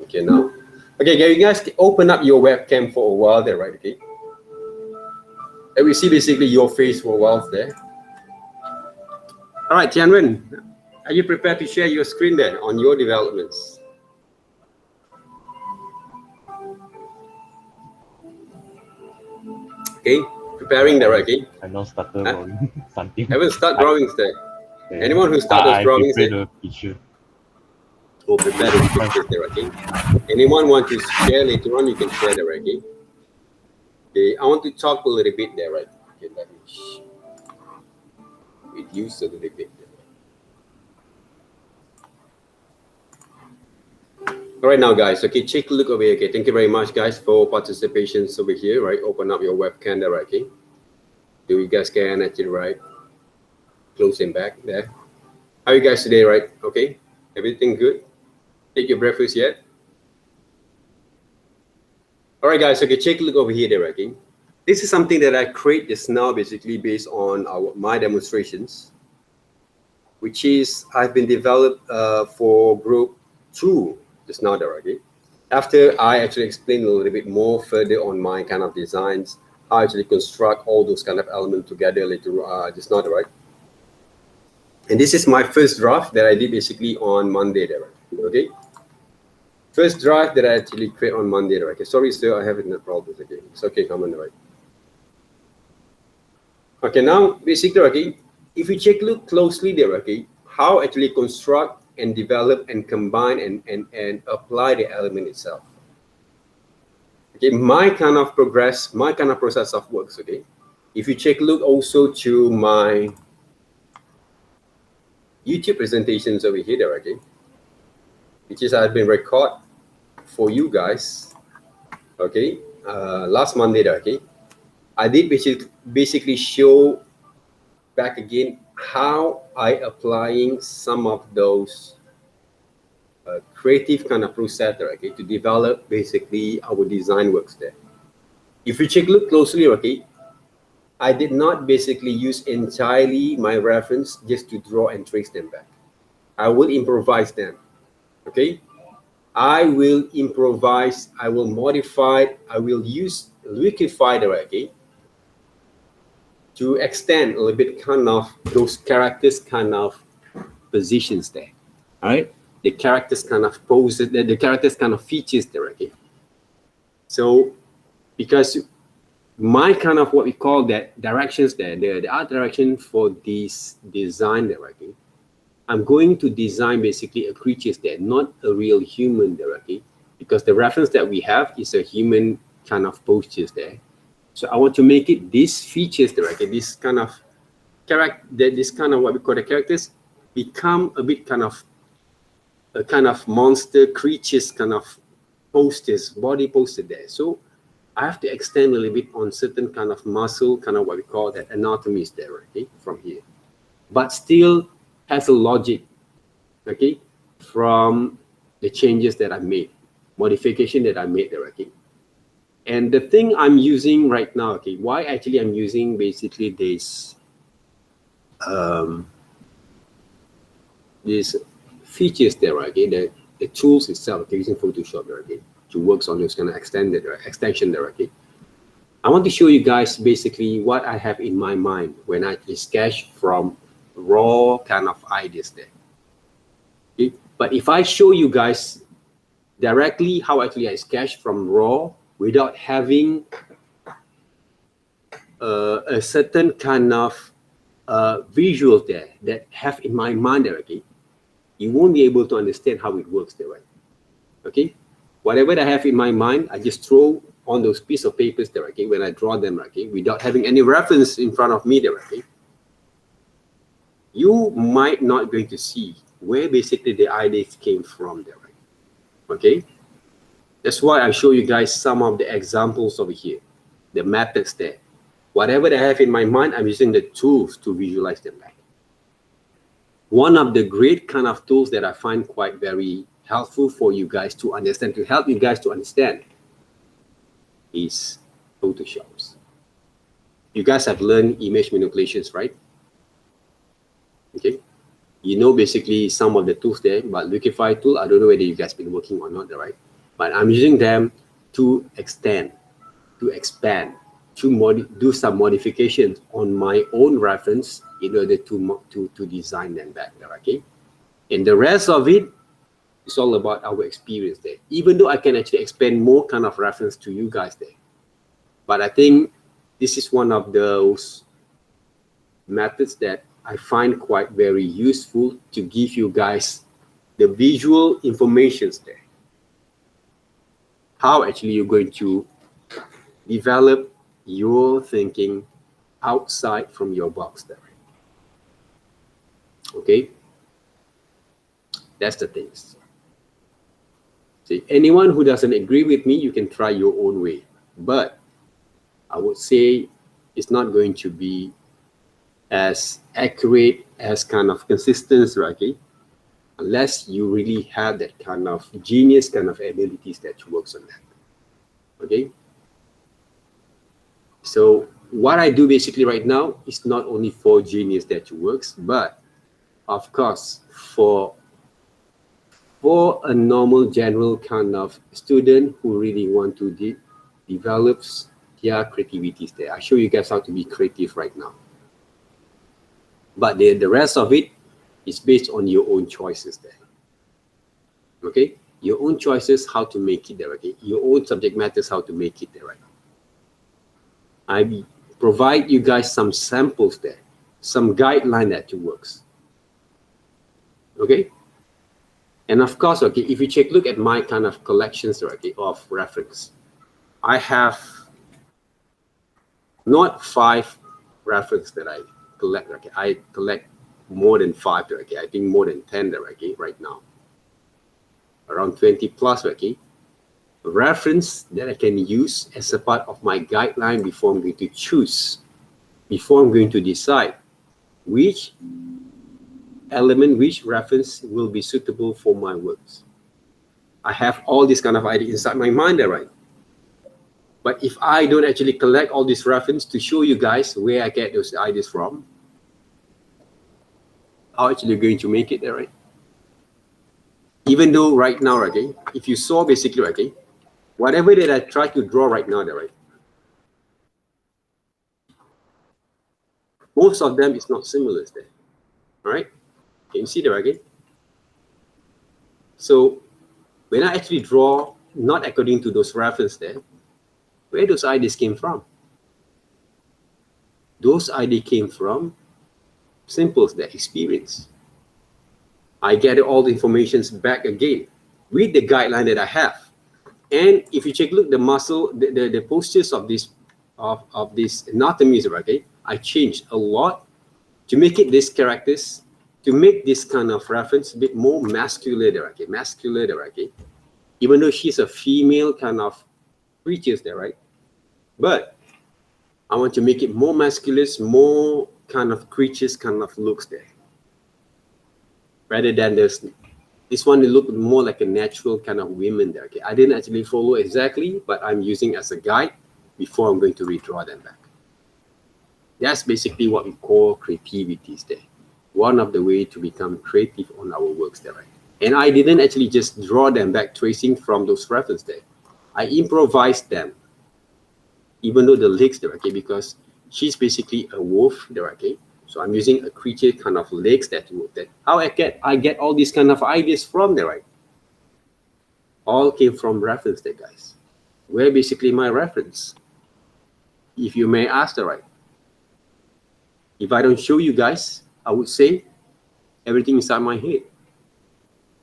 Okay, now. Okay, you guys open up your webcam for a while there, right? Okay. And we see basically your face for a while there. All right, Tianwen, are you prepared to share your screen there on your developments? Okay, preparing there, okay? I now started drawing something. Haven't started drawings there. Okay. Anyone who started those drawings I there? the picture. Oh, prepare the pictures there, okay? Anyone want to share later on, you can share there, okay? Okay, I want to talk a little bit there, right? Okay, let me reduce a little bit there. All right, now, guys, okay, take a look over here, okay? Thank you very much, guys, for participation over here, right? Open up your webcam there, okay? Do you guys can actually, right? Close them back there. How are you guys today, right? Okay, everything good? Take your breakfast yet? All right, guys, okay, take a look over here there, okay? This is something that I create just now, basically based on my demonstrations, which is I've been developed for group 2 just now there, okay? After I actually explain a little bit more further on my kind of designs, how I actually construct all those kind of elements together later just now there, right? And this is my first draft that I did basically on Monday there, okay? First draft that I actually create on Monday there, okay? Sorry, sir, I have no problems again. It's okay, come on, right? Okay, now basically, okay, if you take a look closely there, okay, how actually construct and develop and combine and apply the element itself. Okay, my kind of process of works, okay. If you take a look also to my YouTube presentations over here there, okay, which is I've been record for you guys, okay, last Monday there, okay. I did basically show back again how I applying some of those creative kind of process there, okay, to develop basically our design works there. If you take a look closely, okay, I did not basically use entirely my reference just to draw and trace them back. I will improvise them, okay. I will improvise, I will modify, I will use liquify there, okay, to extend a little bit kind of those characters kind of positions there. All right, the characters kind of poses, the characters kind of features there, okay. So because my kind of what we call that directions there, the art direction for this design there, okay, I'm going to design basically a creature there, not a real human there, okay, because the reference that we have is a human kind of postures there. So I want to make it these features there, okay, this kind of character, this kind of what we call the characters become a bit kind of a kind of monster creatures kind of posters, body posted there. So I have to extend a little bit on certain kind of muscle, kind of what we call that anatomy is there, okay, from here, but still has a logic, okay, from the changes that I made, modification that I made there, okay. And the thing I'm using right now, okay, why actually I'm using basically this these features there, okay, the tools itself, okay, using Photoshop there, okay, to work on this kind of extension there, okay. I want to show you guys basically what I have in my mind when I sketch from raw kind of ideas there. Okay? But if I show you guys directly how actually I sketch from raw without having a certain kind of visual there that have in my mind there, okay, you won't be able to understand how it works there, right? Okay, whatever I have in my mind, I just throw on those piece of papers there, okay, when I draw them, okay, without having any reference in front of me there, okay, you might not going to see where basically the ideas came from there, right? Okay, that's why I show you guys some of the examples over here, the methods there. Whatever I have in my mind, I'm using the tools to visualize them back. One of the great kind of tools that I find quite very helpful for you guys to understand, to help you guys to understand, is Photoshop. You guys have learned image manipulations, right? Okay, you know basically some of the tools there, but Liquify tool, I don't know whether you guys been working or not, right? but I'm using them to extend, to expand, to do some modifications on my own reference in order to design them back there, okay? And the rest of it is all about our experience there. Even though I can actually expand more kind of reference to you guys there. But I think this is one of those methods that I find quite very useful to give you guys the visual information there. How actually you're going to develop your thinking outside from your box there. Okay? That's the thing. See, anyone who doesn't agree with me, you can try your own way. But I would say it's not going to be as accurate, as kind of consistent, right? Unless you really have that kind of genius kind of abilities that works on that. Okay? So what I do basically right now is not only for genius that works, but of course for a normal general kind of student who really want to develop their creativities there. I show you guys how to be creative right now. But the rest of it is based on your own choices there. Okay? Your own choices, how to make it there, okay? Your own subject matters, how to make it there, right? I provide you guys some samples there, some guideline that works. Okay? And of course, okay, if you take a look at my kind of collections, okay, of reference, I have not 5 reference that I collect, okay? I collect more than 5, okay? I think more than 10, okay, right now. Around 20 plus, okay? Reference that I can use as a part of my guideline before I'm going to choose, before I'm going to decide which element, which reference will be suitable for my works. I have all this kind of idea inside my mind, right? But if I don't actually collect all this reference to show you guys where I get those ideas from, how actually going to make it there, right? Even though right now, okay, if you saw basically, okay, whatever that I try to draw right now, right, most of them is not similar there. All right, can you see that again? So when I actually draw not according to those references there, where those ideas came from? Those ideas came from simple as that experience. I gather all the information back again with the guideline that I have. And if you take a look, the muscle, the postures of this anatomy, okay, I changed a lot to make it these characters, to make this kind of reference a bit more masculine, okay, okay. Even though she's a female kind of creature there, right? But I want to make it more masculine, more kind of creatures kind of looks there. Rather than this one, it looked more like a natural kind of women there. Okay, I didn't actually follow exactly, but I'm using as a guide before I'm going to redraw them back. That's basically what we call creativity there. One of the way to become creative on our works there, right? And I didn't actually just draw them back tracing from those references there. I improvised them, even though the legs there, okay, because she's basically a wolf there, okay. So I'm using a creature kind of legs that work there. How I get all these kind of ideas from there, right? All came from reference there, guys. Where basically my reference? If you may ask, right? If I don't show you guys, I would say everything inside my head.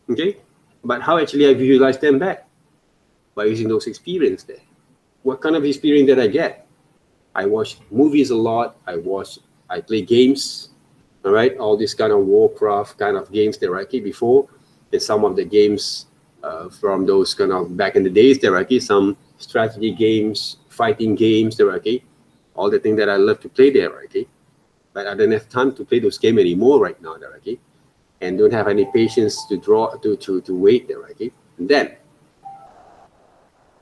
Okay? But how actually I visualize them back? By using those experiences there. What kind of experience did I get? I watch movies a lot. I play games, all right? All this kind of Warcraft kind of games there, right? Before, and some of the games from those kind of back in the days there, right? Some strategy games, fighting games there, right? All the things that I love to play there, right? But I don't have time to play those games anymore right now there, right? And don't have any patience to to wait there, right? And then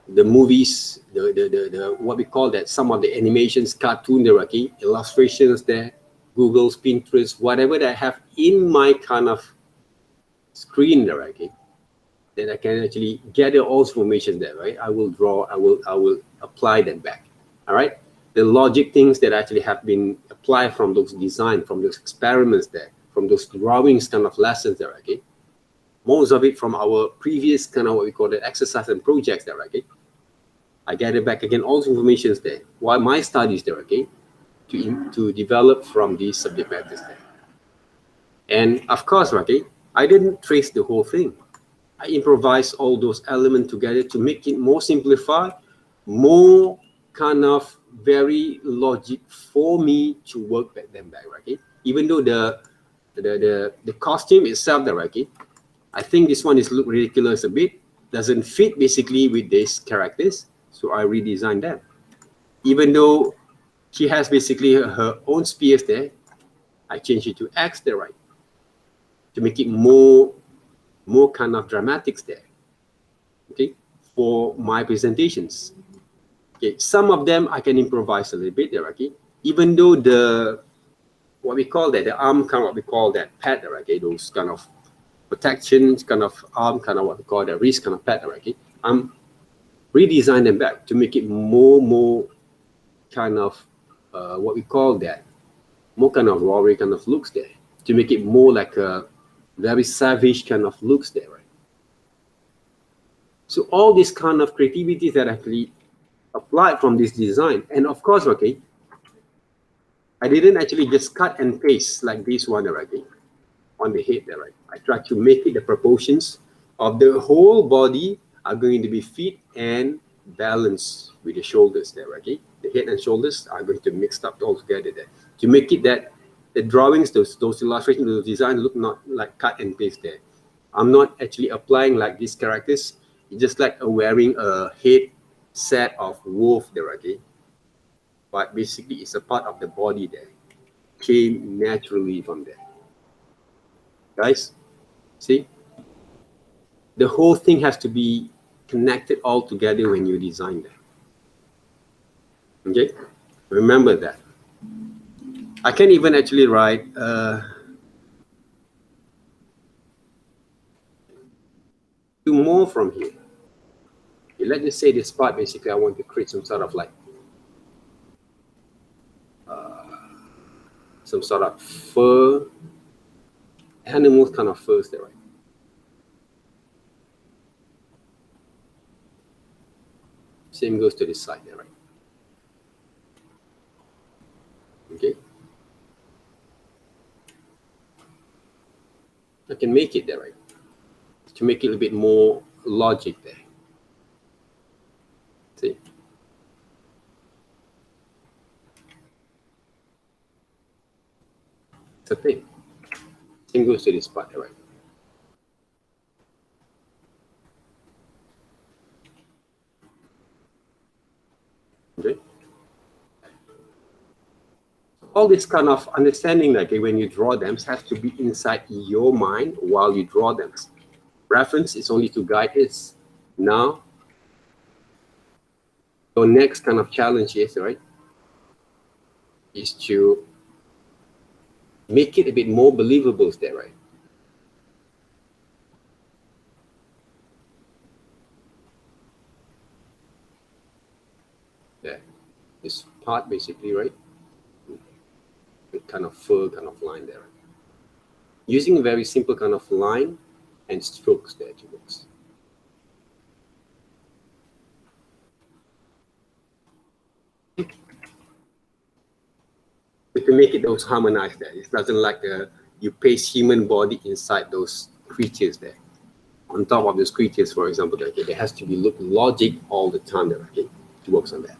the movies, the what we call that, some of the animations, cartoon there, okay, illustrations there, Google's, Pinterest, whatever that I have in my kind of screen there, okay, then I can actually gather all information there, right? I will draw, I will apply them back. All right. The logic things that actually have been applied from those design, from those experiments there, from those drawings kind of lessons there, okay? Most of it from our previous kind of what we call the exercise and projects there, okay? I gather back again all the information there, while my studies there, okay? To develop from these subject matters there. And of course, okay, I didn't trace the whole thing. I improvised all those elements together to make it more simplified, more kind of very logic for me to work them back, right? Even though the costume itself, right? I think this one is look ridiculous a bit, doesn't fit basically with these characters, so I redesigned them. Even though she has basically her own spears there, I changed it to X there, right? To make it more kind of dramatics there, okay, for my presentations. Okay, some of them I can improvise a little bit there, okay? Even though the, what we call that, the arm kind of what we call that pad there, okay? Those kind of protection, kind of arm, kind of what we call the wrist kind of pad there, okay? I'm redesign them back to make it more kind of what we call that, more kind of warrior kind of looks there, to make it more like a very savage kind of looks there, right? So all this kind of creativity that actually applied from this design. And of course, okay, I didn't actually just cut and paste like this one, okay, on the head there, right? I tried to make it the proportions of the whole body are going to be fit and balanced with the shoulders there, okay? The head and shoulders are going to mix up all together there to make it that the drawings, those illustrations, those designs look not like cut and paste there. I'm not actually applying like these characters. It's just like wearing a head set of wolf there, okay? But basically it's a part of the body there. Came naturally from there. Guys, see? The whole thing has to be connected all together when you design them. Okay? Remember that. I can even actually write do more from here. Okay, let's just say this part, basically I want to create some sort of like some sort of fur, animal kind of furs there, right? Same goes to this side there, right? Okay. I can make it there, right? To make it a little bit more logic there. See? It's a thing. Same goes to this part there, right? Okay. All this kind of understanding, like when you draw them, has to be inside your mind while you draw them. Reference is only to guide us. Now, your next kind of challenge is, right, is to make it a bit more believable there, right? There, this part basically, right? Kind of fur kind of line there. Using a very simple kind of line and strokes there to works. To make it those harmonized there. It doesn't like you paste human body inside those creatures there. On top of those creatures, for example, okay, there has to be logic all the time there, okay, to work on that.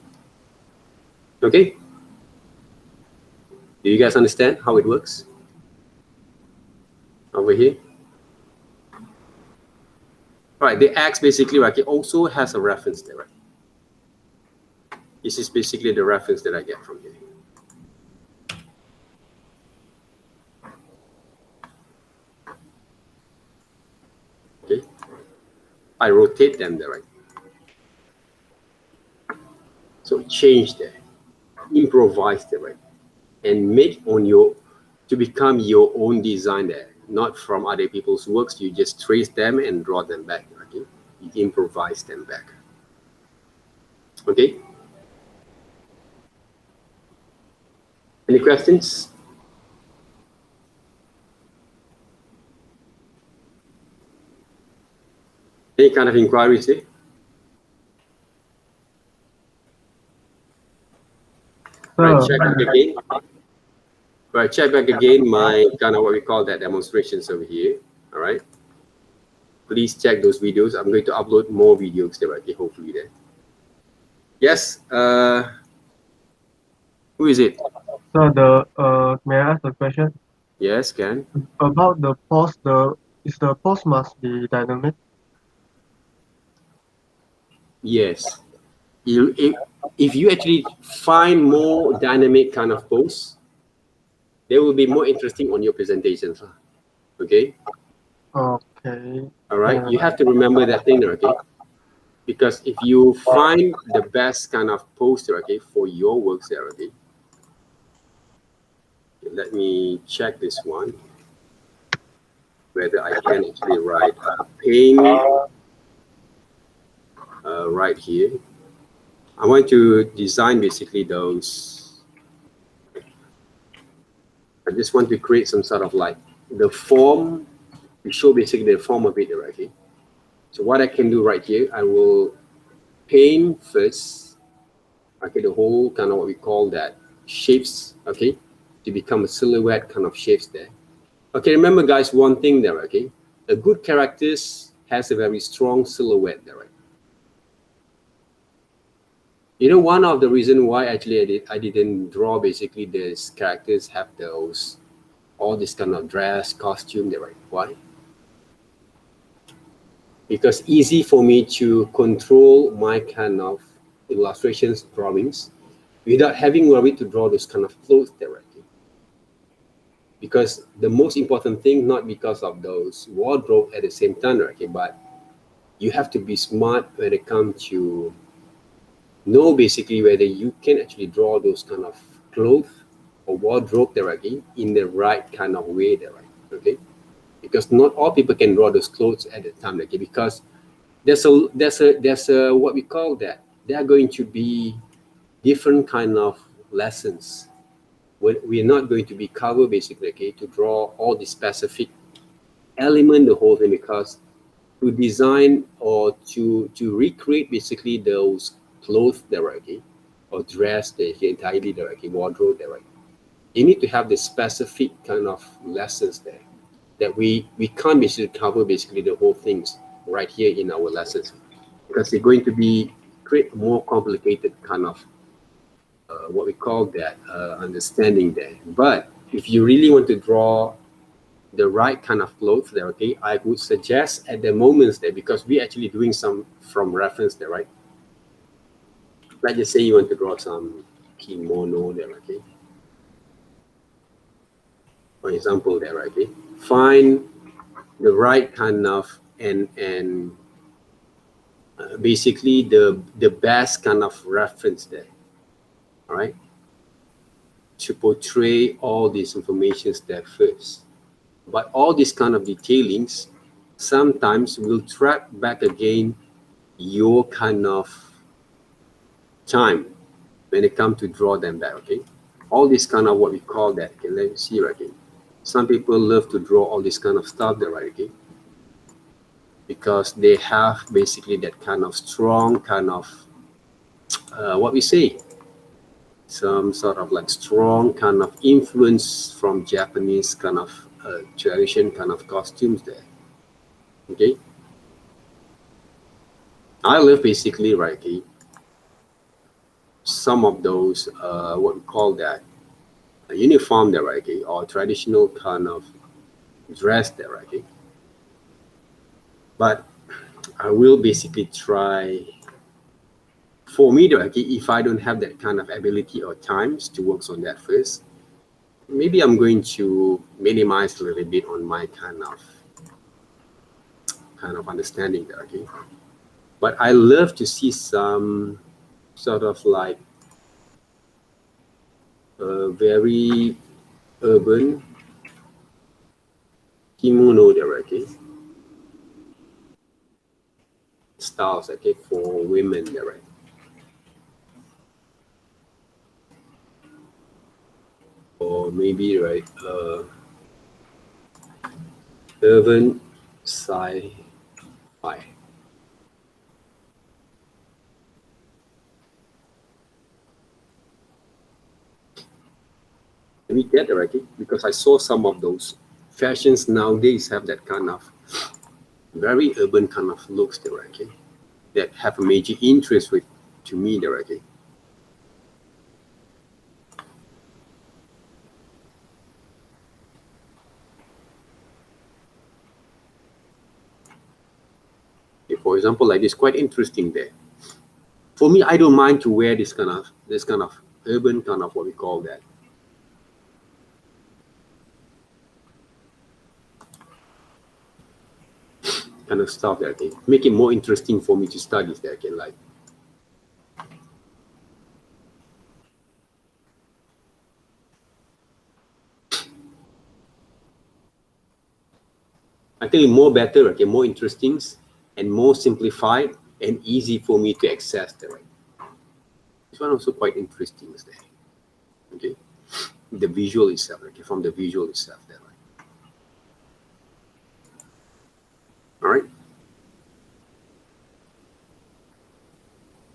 Okay? Do you guys understand how it works? Over here. All right, the X basically, right, it also has a reference there, right? This is basically the reference that I get from here. Okay, I rotate them there, right? So change there, improvise there, right? And make on your, to become your own design there, not from other people's works. You just trace them and draw them back. Okay? you improvise them back. Okay? Any questions? Any kind of inquiries here? Right, check back again. Right, check back again my kind of what we call that demonstrations over here. All right. Please check those videos. I'm going to upload more videos there, okay, hopefully there. Yes. Who is it? So may I ask a question? Yes, Ken. About the pause, is the pause must be dynamic? Yes. If you actually find more dynamic kind of posts, they will be more interesting on your presentations. Okay. Okay. All right. You have to remember that thing, okay? Because if you find the best kind of poster, okay, for your works there, okay. Let me check this one, whether I can actually write a pane right here. I want to design basically those. I just want to create some sort of like the form to show basically the form of it, okay? So what I can do right here, I will paint first, okay, the whole kind of what we call that shapes, okay, to become a silhouette kind of shapes there. Okay, remember guys, one thing there, okay, a good characters has a very strong silhouette there, right? You know, one of the reason why actually I didn't draw basically these characters have those, all this kind of dress, costume there, right? Why? Because easy for me to control my kind of illustrations, drawings, without having worry to draw those kind of clothes directly. Because the most important thing, not because of those wardrobe at the same time, okay, but you have to be smart when it comes to know basically whether you can actually draw those kind of clothes or wardrobe directly in the right kind of way there, right? Okay, because not all people can draw those clothes at the time, okay, because there's a what we call that, there are going to be different kind of lessons when we're not going to be covered basically, okay, to draw all the specific element the whole thing, because to design or to recreate basically those clothes directly or dress the entirely directly wardrobe directly, you need to have the specific kind of lessons there that we can't basically cover basically the whole things right here in our lessons, because they're going to be create more complicated kind of what we call that understanding there. But if you really want to draw the right kind of clothes there, okay, I would suggest at the moments there, because we're actually doing some from reference there, right? Let's just say you want to draw some kimono there, okay? For example there, okay? Find the right kind of and basically the best kind of reference there, all right? To portray all these informations there first. But all these kind of detailings sometimes will track back again your kind of time when it comes to draw them back, okay? All this kind of what we call that, okay? Let me see right again. Some people love to draw all this kind of stuff there, right, okay? Because they have basically that kind of strong kind of, what we say, some sort of like strong kind of influence from Japanese kind of tradition kind of costumes there, okay? I love basically, right, okay, some of those, what we call that, a uniform there, right, okay, or traditional kind of dress there, right, okay? But I will basically try, for me though, okay, if I don't have that kind of ability or times to work on that first, maybe I'm going to minimize a little bit on my kind of understanding there, okay? But I love to see some sort of like very urban kimono there, okay? styles, okay, for women there, right? Or maybe, right, urban sci-fi. Let me get there, okay? Because I saw some of those fashions nowadays have that kind of very urban kind of looks there, okay? That have a major interest with to me there, okay? Okay, for example, like this, quite interesting there. For me, I don't mind to wear this kind of urban kind of what we call that. Kind of stuff that I think make it more interesting for me to study that I can like. I think more better, okay, more interesting and more simplified and easy for me to access the right. This one also quite interesting is there. Okay. The visual itself, okay, from the visual itself there, right? All right.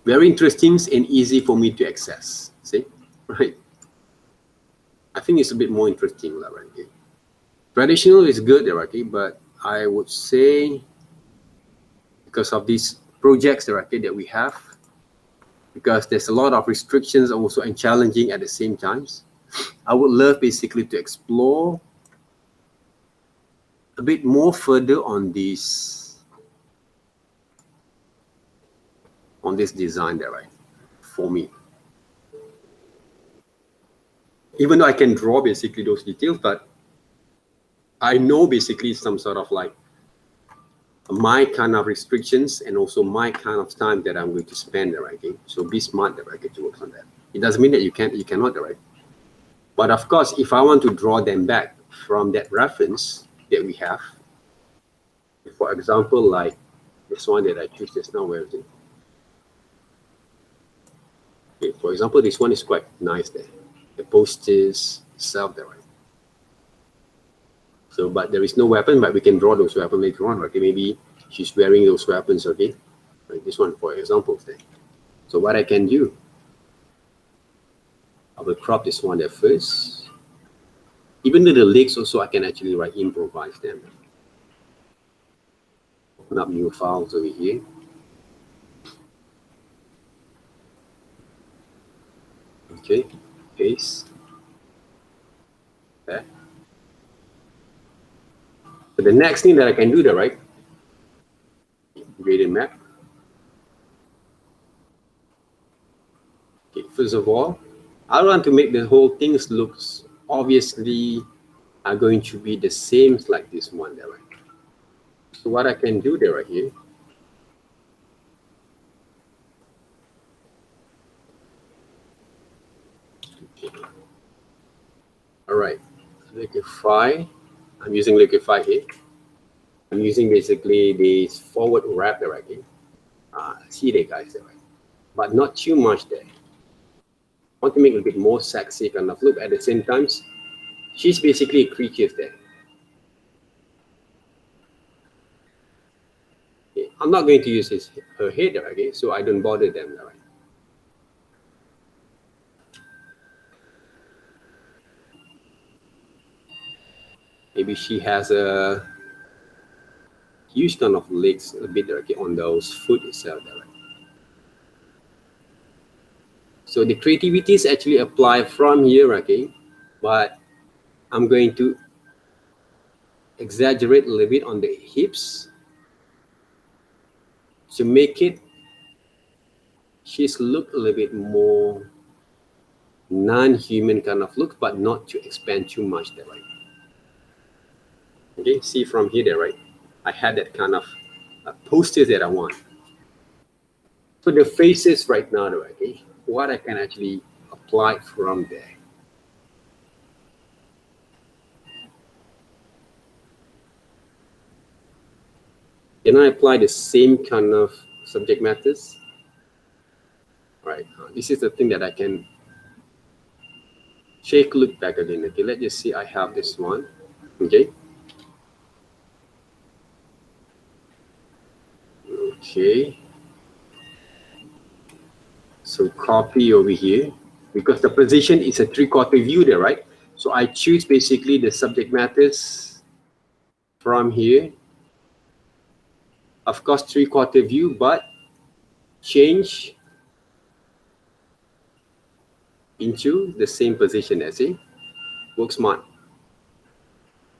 Very interesting and easy for me to access. See? Right. I think it's a bit more interesting, right? Okay. Traditional is good, okay, but I would say because of these projects that we have, because there's a lot of restrictions also and challenging at the same times, I would love basically to explore a bit more further on this design there, right? For me. Even though I can draw basically those details, but I know basically some sort of like my kind of restrictions and also my kind of time that I'm going to spend there, right? Okay? So be smart there, right? To work on that. It doesn't mean that you cannot, right? But of course, if I want to draw them back from that reference that we have, for example, like this one that I choose just now, where is it? Okay, for example, this one is quite nice there. The posters itself there, right? So, but there is no weapon, but we can draw those weapons later on. Okay, maybe she's wearing those weapons. Okay, like this one, for example. There. So what I can do, I will crop this one there first. Even though the legs also, I can actually improvise them. Open up new files over here. Okay, paste. There. So the next thing that I can do there, right? Gradient map. Okay, first of all, I want to make the whole things looks obviously are going to be the same like this one there, right? So what I can do there right here, okay. All right, liquify. I'm using liquify here. I'm using basically this forward wrap there, right here. See there, guys, there, right? But not too much there. I want to make it a bit more sexy kind of look. At the same time, she's basically a creature there. Okay. I'm not going to use her head, okay? So I don't bother them, right? Maybe she has a huge kind of legs a bit, okay, on those foot itself, right? So the creativity is actually applied from here, okay? But I'm going to exaggerate a little bit on the hips to make it she's look a little bit more non-human kind of look, but not to expand too much there, right? Okay, see from here there, right? I had that kind of posters that I want. So the faces right now, okay, what I can actually apply from there. Can I apply the same kind of subject matters. Right, this is the thing that I can take a look back again. Okay, let's just see. I have this one. Okay. Okay. So copy over here, because the position is a 3/4 view there, right? So I choose basically the subject matters from here. Of course, 3/4 view, but change into the same position as it. Work smart.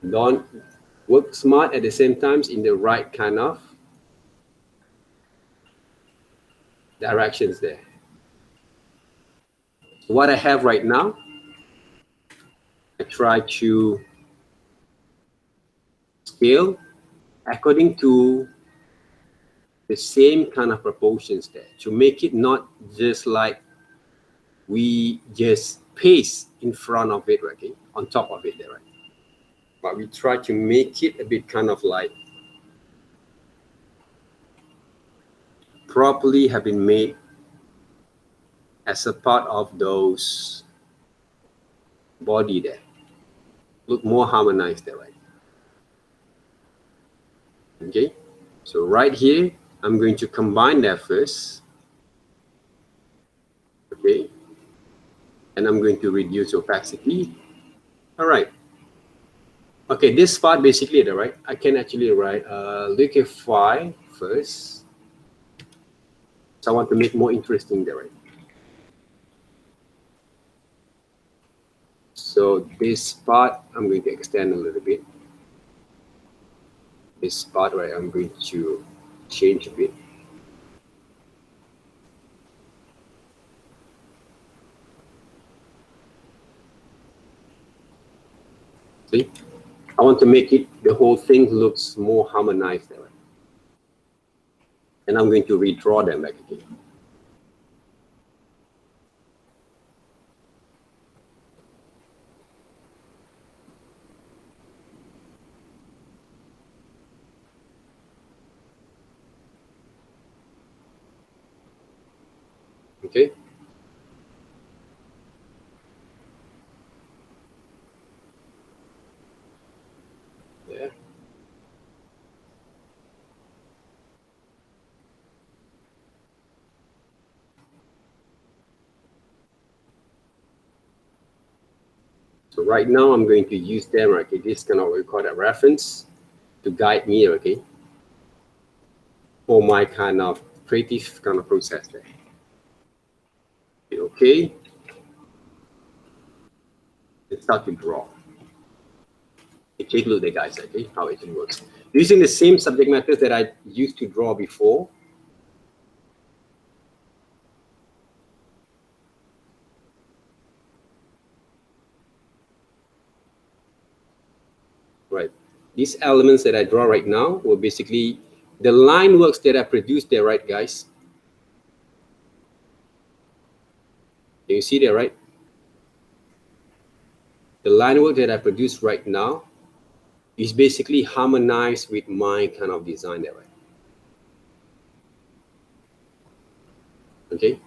Don't work smart at the same time in the right kind of directions there. What I have right now, I try to scale according to the same kind of proportions there, to make it not just like we just paste in front of it, okay, on top of it there, right? But we try to make it a bit kind of like properly have been made as a part of those body there. Look more harmonized there, right? Okay, so right here, I'm going to combine that first. Okay, and I'm going to reduce opacity. All right. Okay, this part basically, right? I can actually write liquefy first. So I want to make more interesting there, right? So this part I'm going to extend a little bit. This part, right, I'm going to change a bit. See, I want to make it, the whole thing looks more harmonized there, right? And I'm going to redraw them back again. Okay. Yeah. So right now I'm going to use them, okay? This kind of what we call a reference to guide me, okay? For my kind of creative kind of process there. Okay. Let's start to draw. Take a look there, guys, okay, how it works. Using the same subject matters that I used to draw before. Right. These elements that I draw right now were basically the line works that I produced there, right, guys? Can you see there, right? The line work that I produced right now is basically harmonized with my kind of design there, right? Okay.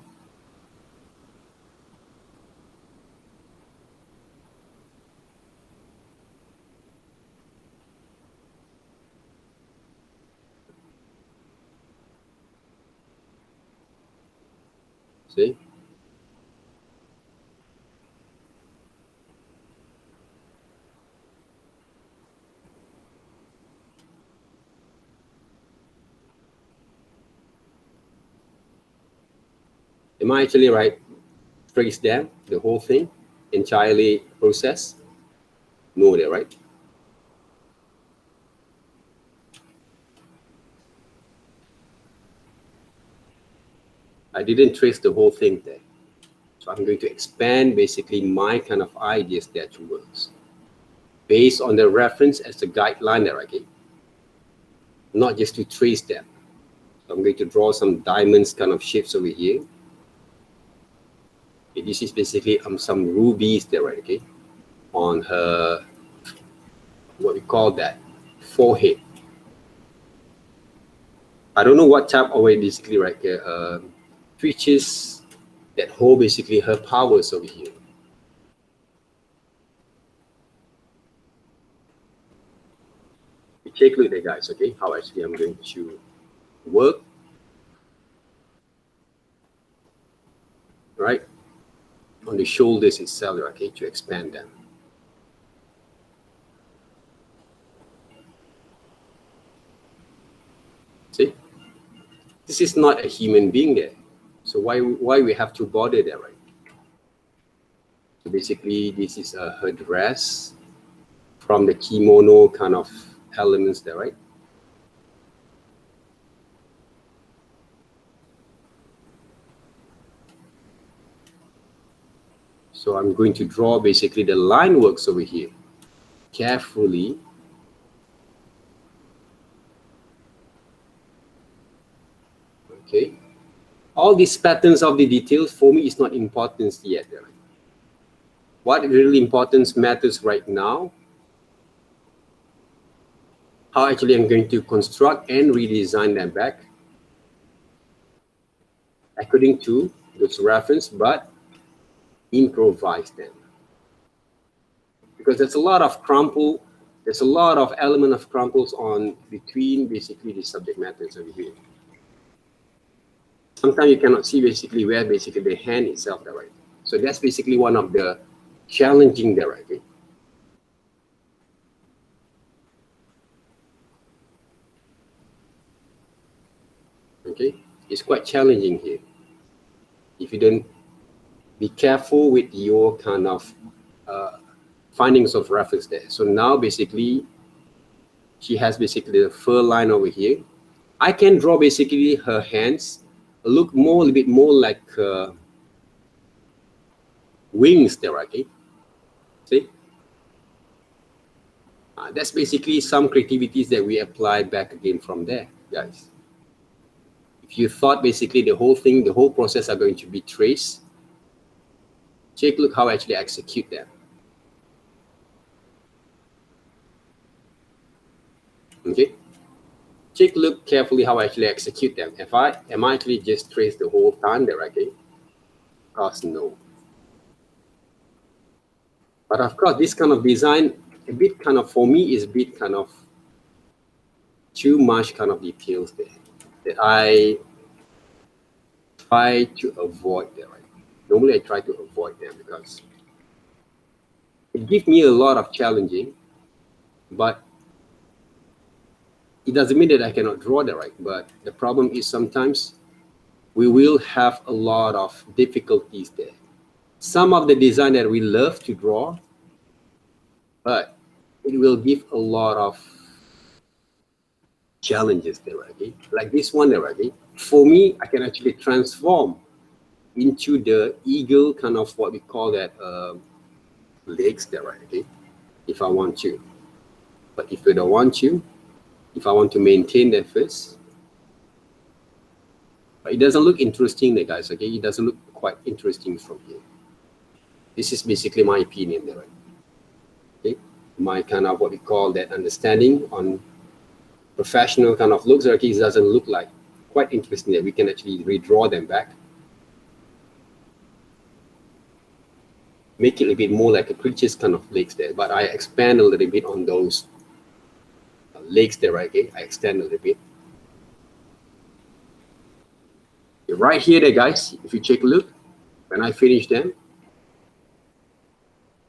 See? Am I actually right? Trace them, the whole thing, entirely process? No, they're right. I didn't trace the whole thing there. So I'm going to expand basically my kind of ideas there towards, based on the reference as a guideline there, okay? Not just to trace them. So I'm going to draw some diamonds kind of shapes over here. Okay, this is basically some rubies there, right, okay? On her, what we call that, forehead. I don't know what type of way basically right here features that hold basically her powers over here. Take a look there, guys. Okay, how actually I'm going to work. Right on the shoulders itself, okay, to expand them. See, this is not a human being there, so why we have to bother there, right? So basically, this is her dress from the kimono kind of elements there, right? So I'm going to draw basically the line works over here carefully. Okay, all these patterns of the details for me is not important yet. Right? What really important matters right now, how actually I'm going to construct and redesign them back according to those reference, but improvise them. Because there's a lot of crumple, there's a lot of element of crumples on between basically the subject matters over here. Sometimes you cannot see basically where basically the hand itself there, right? So that's basically one of the challenging there, right? Okay, it's quite challenging here. If you don't be careful with your kind of findings of reference there. So now basically she has basically the fur line over here. I can draw basically her hands look more, a little bit more like wings there, okay? See? That's basically some creativities that we apply back again from there, guys. If you thought basically the whole thing, the whole process are going to be traced, take a look how I actually execute them. Okay? Take a look carefully how I actually execute them. Am I actually just trace the whole time there, okay? Of course, no. But of course, this kind of design, a bit kind of, for me, is a bit kind of too much kind of details there that I try to avoid there, right? Normally I try to avoid them because it gives me a lot of challenging, but it doesn't mean that I cannot draw the right. But the problem is sometimes we will have a lot of difficulties there. Some of the design that we love to draw, but it will give a lot of challenges there, okay? Like this one there, okay? For me, I can actually transform into the eagle kind of what we call that legs there, right? Okay, if I want to. But if I don't want to, if I want to maintain that first, but it doesn't look interesting there, guys, okay? It doesn't look quite interesting from here. This is basically my opinion there, right? Okay, my kind of what we call that understanding on professional kind of looks, okay? It doesn't look like quite interesting that we can actually redraw them back, make it a bit more like a creature's kind of legs there, but I expand a little bit on those legs there, right? Okay, I extend a little bit. Right here there, guys, if you take a look, when I finish them,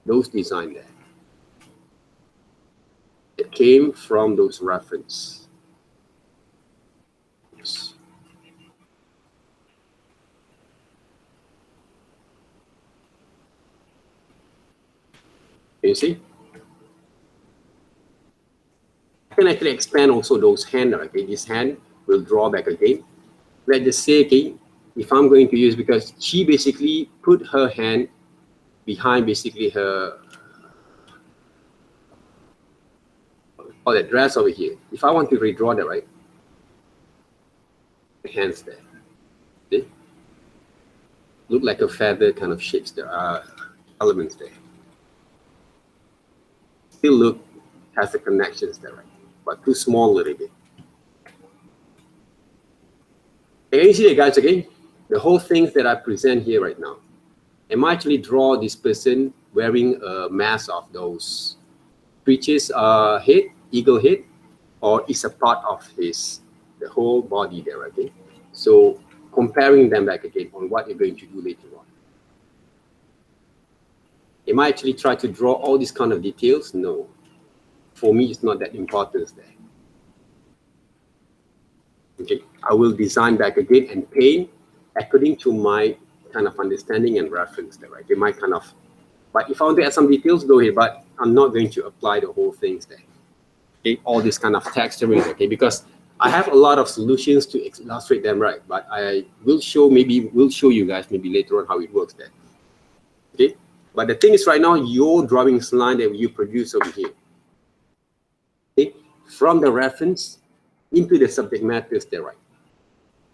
those design there, it came from those reference. Yes. Can you see? I can actually expand also those hands, okay? This hand will draw back again. Let's just say, okay, if I'm going to use, because she basically put her hand behind basically her, or that dress over here. If I want to redraw that, right? The hands there. See? Look like a feather kind of shapes. There are elements there. Still look has the connections there, right? But too small a little bit. Can you see that, guys, again? The whole things that I present here right now. Am I actually draw this person wearing a mask of those creatures head, eagle head, or is a part of his, the whole body there, okay? So comparing them back again on what you're going to do later on. Am I actually try to draw all these kind of details? No. For me, it's not that important there. Okay, I will design back again and paint according to my kind of understanding and reference there, right? They might kind of, but if I want to add some details, go ahead, but I'm not going to apply the whole things there. Okay, all this kind of texturing, okay, because I have a lot of solutions to illustrate them, right? But I will show, maybe we'll show you guys maybe later on how it works there. Okay, but the thing is right now, your drawings line that you produce over here, okay, from the reference into the subject matters there, right?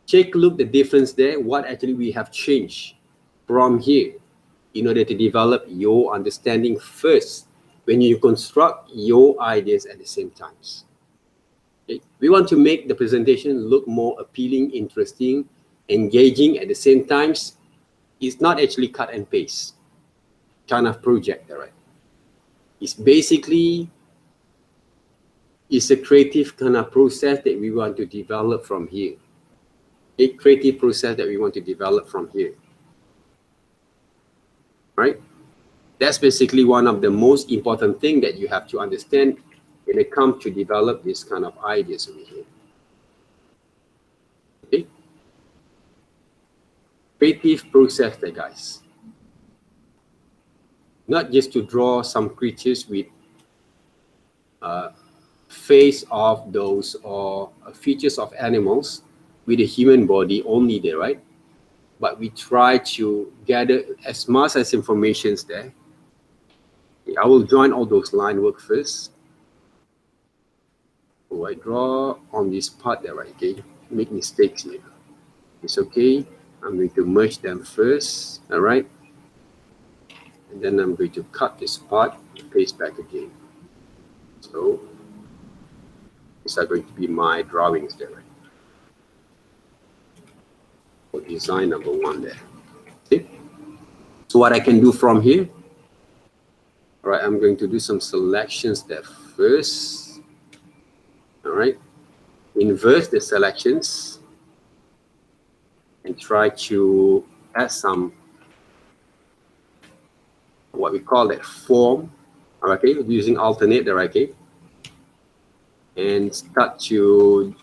Take a look the difference there, what actually we have changed from here in order to develop your understanding first when you construct your ideas at the same times. Okay? We want to make the presentation look more appealing, interesting, engaging at the same times. It's not actually cut and paste kind of project there, right? It's basically it's a creative kind of process that we want to develop from here. A creative process that we want to develop from here. Right? That's basically one of the most important things that you have to understand when it comes to develop this kind of ideas over here. Okay? Creative process there, guys. Not just to draw some creatures with face of those or features of animals with a human body only there, right? But we try to gather as much as information there. Okay, I will join all those line work first. So I draw on this part there, right? Okay, make mistakes here. It's okay. I'm going to merge them first, all right? And then I'm going to cut this part, paste back again. So these are going to be my drawings there, right? For design number one there. Okay. So what I can do from here, all right, I'm going to do some selections there first. All right, invert the selections and try to add some what we call that form. Okay, using alternate there, okay, and start to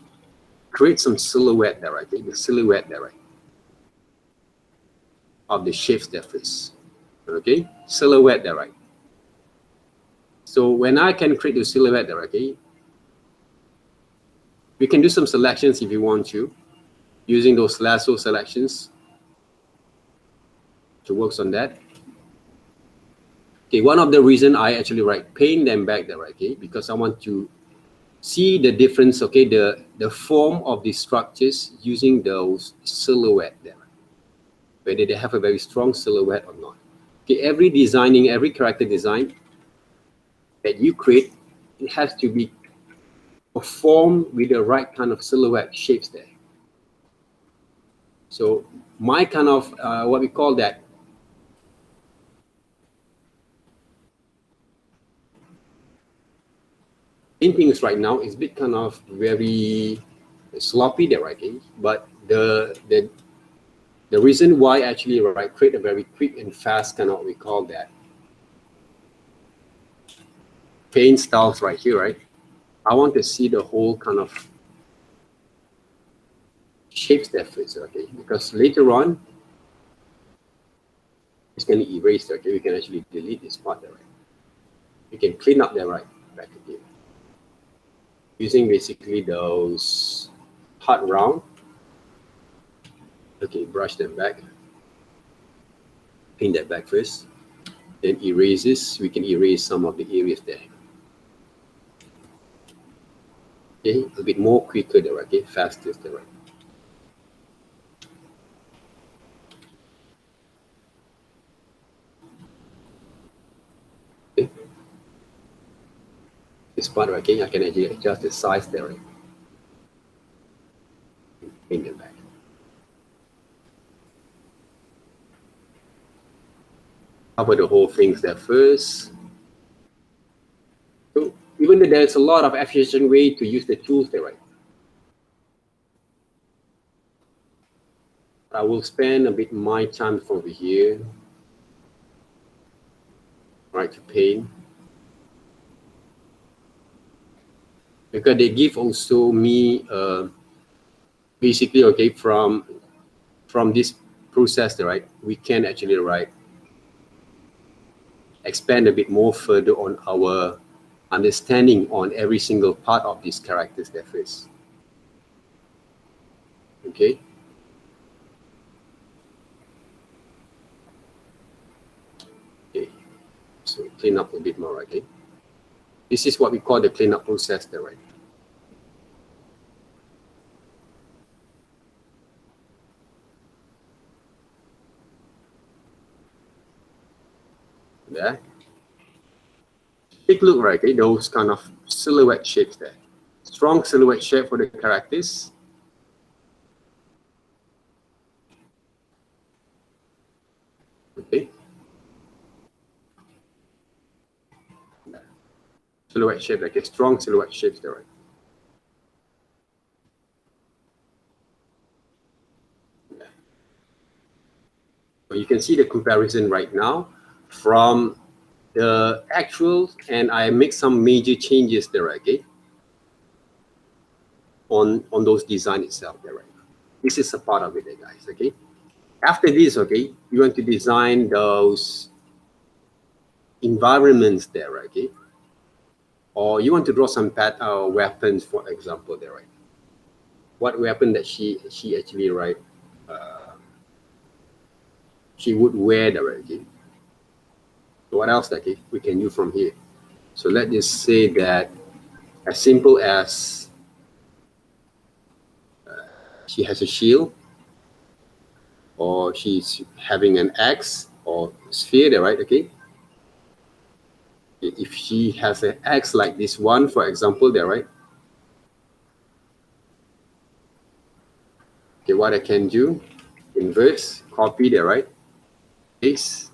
create some silhouette there, okay, the silhouette there, right, of the shapes there first. Okay, silhouette there, right. So when I can create the silhouette there, okay, we can do some selections if you want to, using those lasso selections to work on that. Okay, one of the reason I actually paint them back there, okay, because I want to see the difference, okay, the form of the structures using those silhouette there, whether they have a very strong silhouette or not. Okay, every designing, every character design that you create, it has to be performed with the right kind of silhouette shapes there. So my kind of what we call that paintings right now is a bit kind of very sloppy there, right? Okay? But the reason why actually create a very quick and fast kind of what we call that paint styles right here, right? I want to see the whole kind of shapes that fits, okay? Because later on, it's going to erase, okay? We can actually delete this part there, right? We can clean up there, right? Back again. Using basically those hot round. Okay, brush them back. Paint that back first. Then erases, we can erase some of the areas there. Okay, a bit more quicker there, okay? Faster there, right? Okay. This part, okay, I can actually adjust the size there, right? Paint them back. cover the whole things there first. So even though there's a lot of efficient way to use the tools there, right? I will spend a bit my time from over here, right, to paint. Because they give also me basically, okay, from this process there, right, we can actually, right, expand a bit more further on our understanding on every single part of these characters there first. Okay. Okay. So clean up a bit more, okay. This is what we call the cleanup process there, right? There. Take a look, right? Okay, those kind of silhouette shapes there. Strong silhouette shape for the characters. Okay. Silhouette shape, like a strong silhouette shapes there, right? Yeah. So you can see the comparison right now from the actual, and I make some major changes there, okay, on those design itself there, right? This is a part of it, guys, okay. After this, okay, you want to design those environments there, okay, or you want to draw some weapons, for example, there, right? What weapon that she actually, right, she would wear there, okay. So what else that, okay, we can do from here? So let's just say that as simple as she has a shield, or she's having an axe or sphere there, right? Okay. If she has an axe like this one, for example, there, right? Okay, what I can do, inverse, copy there, right? Paste.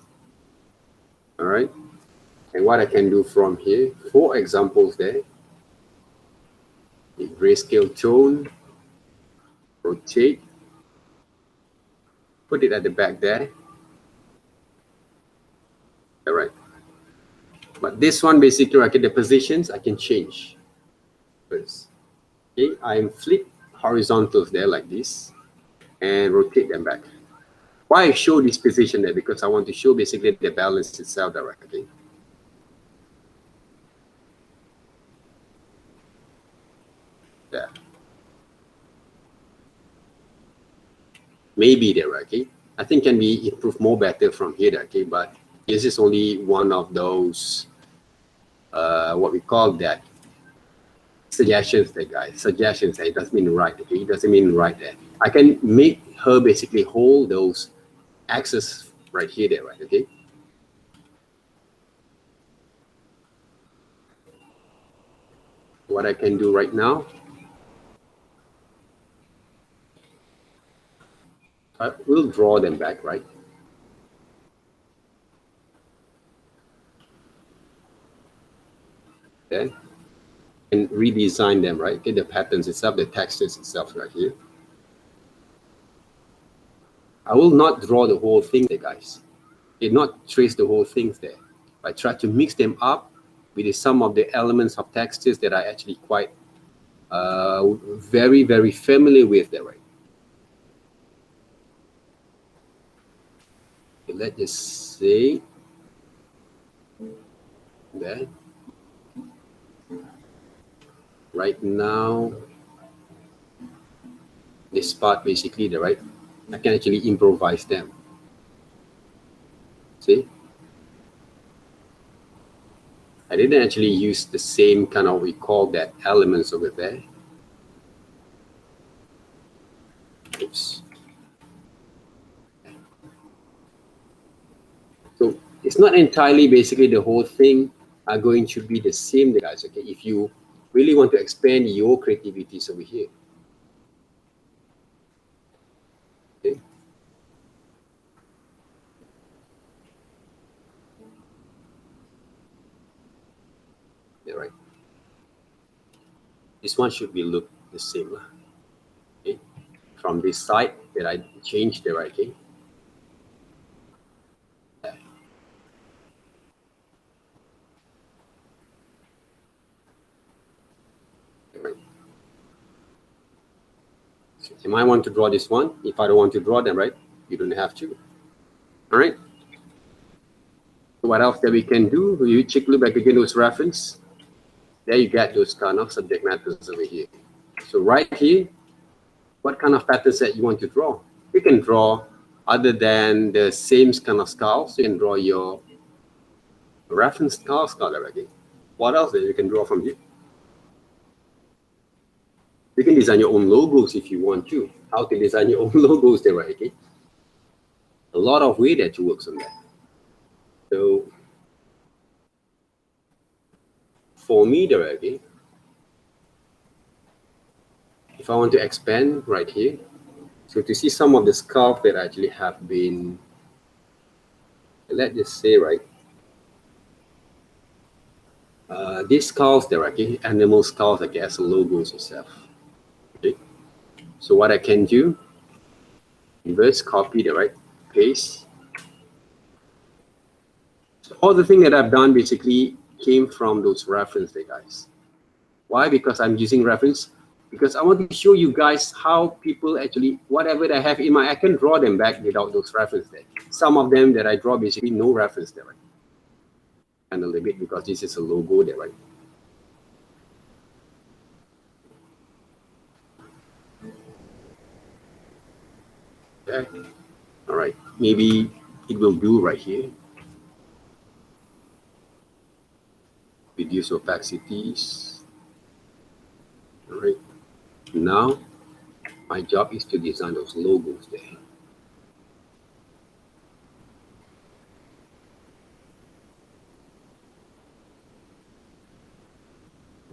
All right. And what I can do from here, 4 examples there. Grayscale tone, rotate, put it at the back there. All right. But this one basically, okay, the positions I can change first. Okay, I'm flip horizontals there like this and rotate them back. Why I show this position there? Because I want to show basically the balance itself there, okay? There. Maybe there, okay? I think can be improved more better from here, okay? But this is only one of those, what we call that, suggestions there, guys. Suggestions there, it doesn't mean right, okay? It doesn't mean right there. I can make her basically hold those axes right here, there, right, okay? What I can do right now, I will draw them back, right? Okay, and redesign them, right? Okay, the patterns itself, the textures itself right here. I will not draw the whole thing there, guys. I not trace the whole things there. I try to mix them up with some of the elements of textures that I actually quite very, very familiar with there, right? Okay, let's just say that right now, this part basically, the right, I can actually improvise them. See? I didn't actually use the same kind of, we call that elements over there. Oops. So it's not entirely basically the whole thing are going to be the same, guys, okay? If you really want to expand your creativities over here. Okay. This one should be look the same. Okay. From this side that I changed there, okay. So you might want to draw this one. If I don't want to draw them, right, you don't have to. All right. What else that we can do? You check, look back again those reference. There you get those kind of subject matters over here. So right here, what kind of patterns that you want to draw? You can draw other than the same kind of skulls. You can draw your reference skull already. What else that you can draw from here? You can design your own logos if you want to. How to design your own logos there, right? Okay. A lot of way that you work on that. So for me there, okay, if I want to expand right here, so to see some of the skulls that actually have been, let's just say, right, these skulls there, okay, animal skulls, I guess, logos itself. Okay. So what I can do, inverse copy the right, paste. So all the thing that I've done basically came from those references, guys. Why? Because I'm using reference. Because I want to show you guys how people actually, whatever I have in my, I can draw them back without those references there. Some of them that I draw basically no reference there, right? And a little bit because this is a logo there, right? Okay. All right. Maybe it will do right here. Reduce opacities. All right. Now, my job is to design those logos there.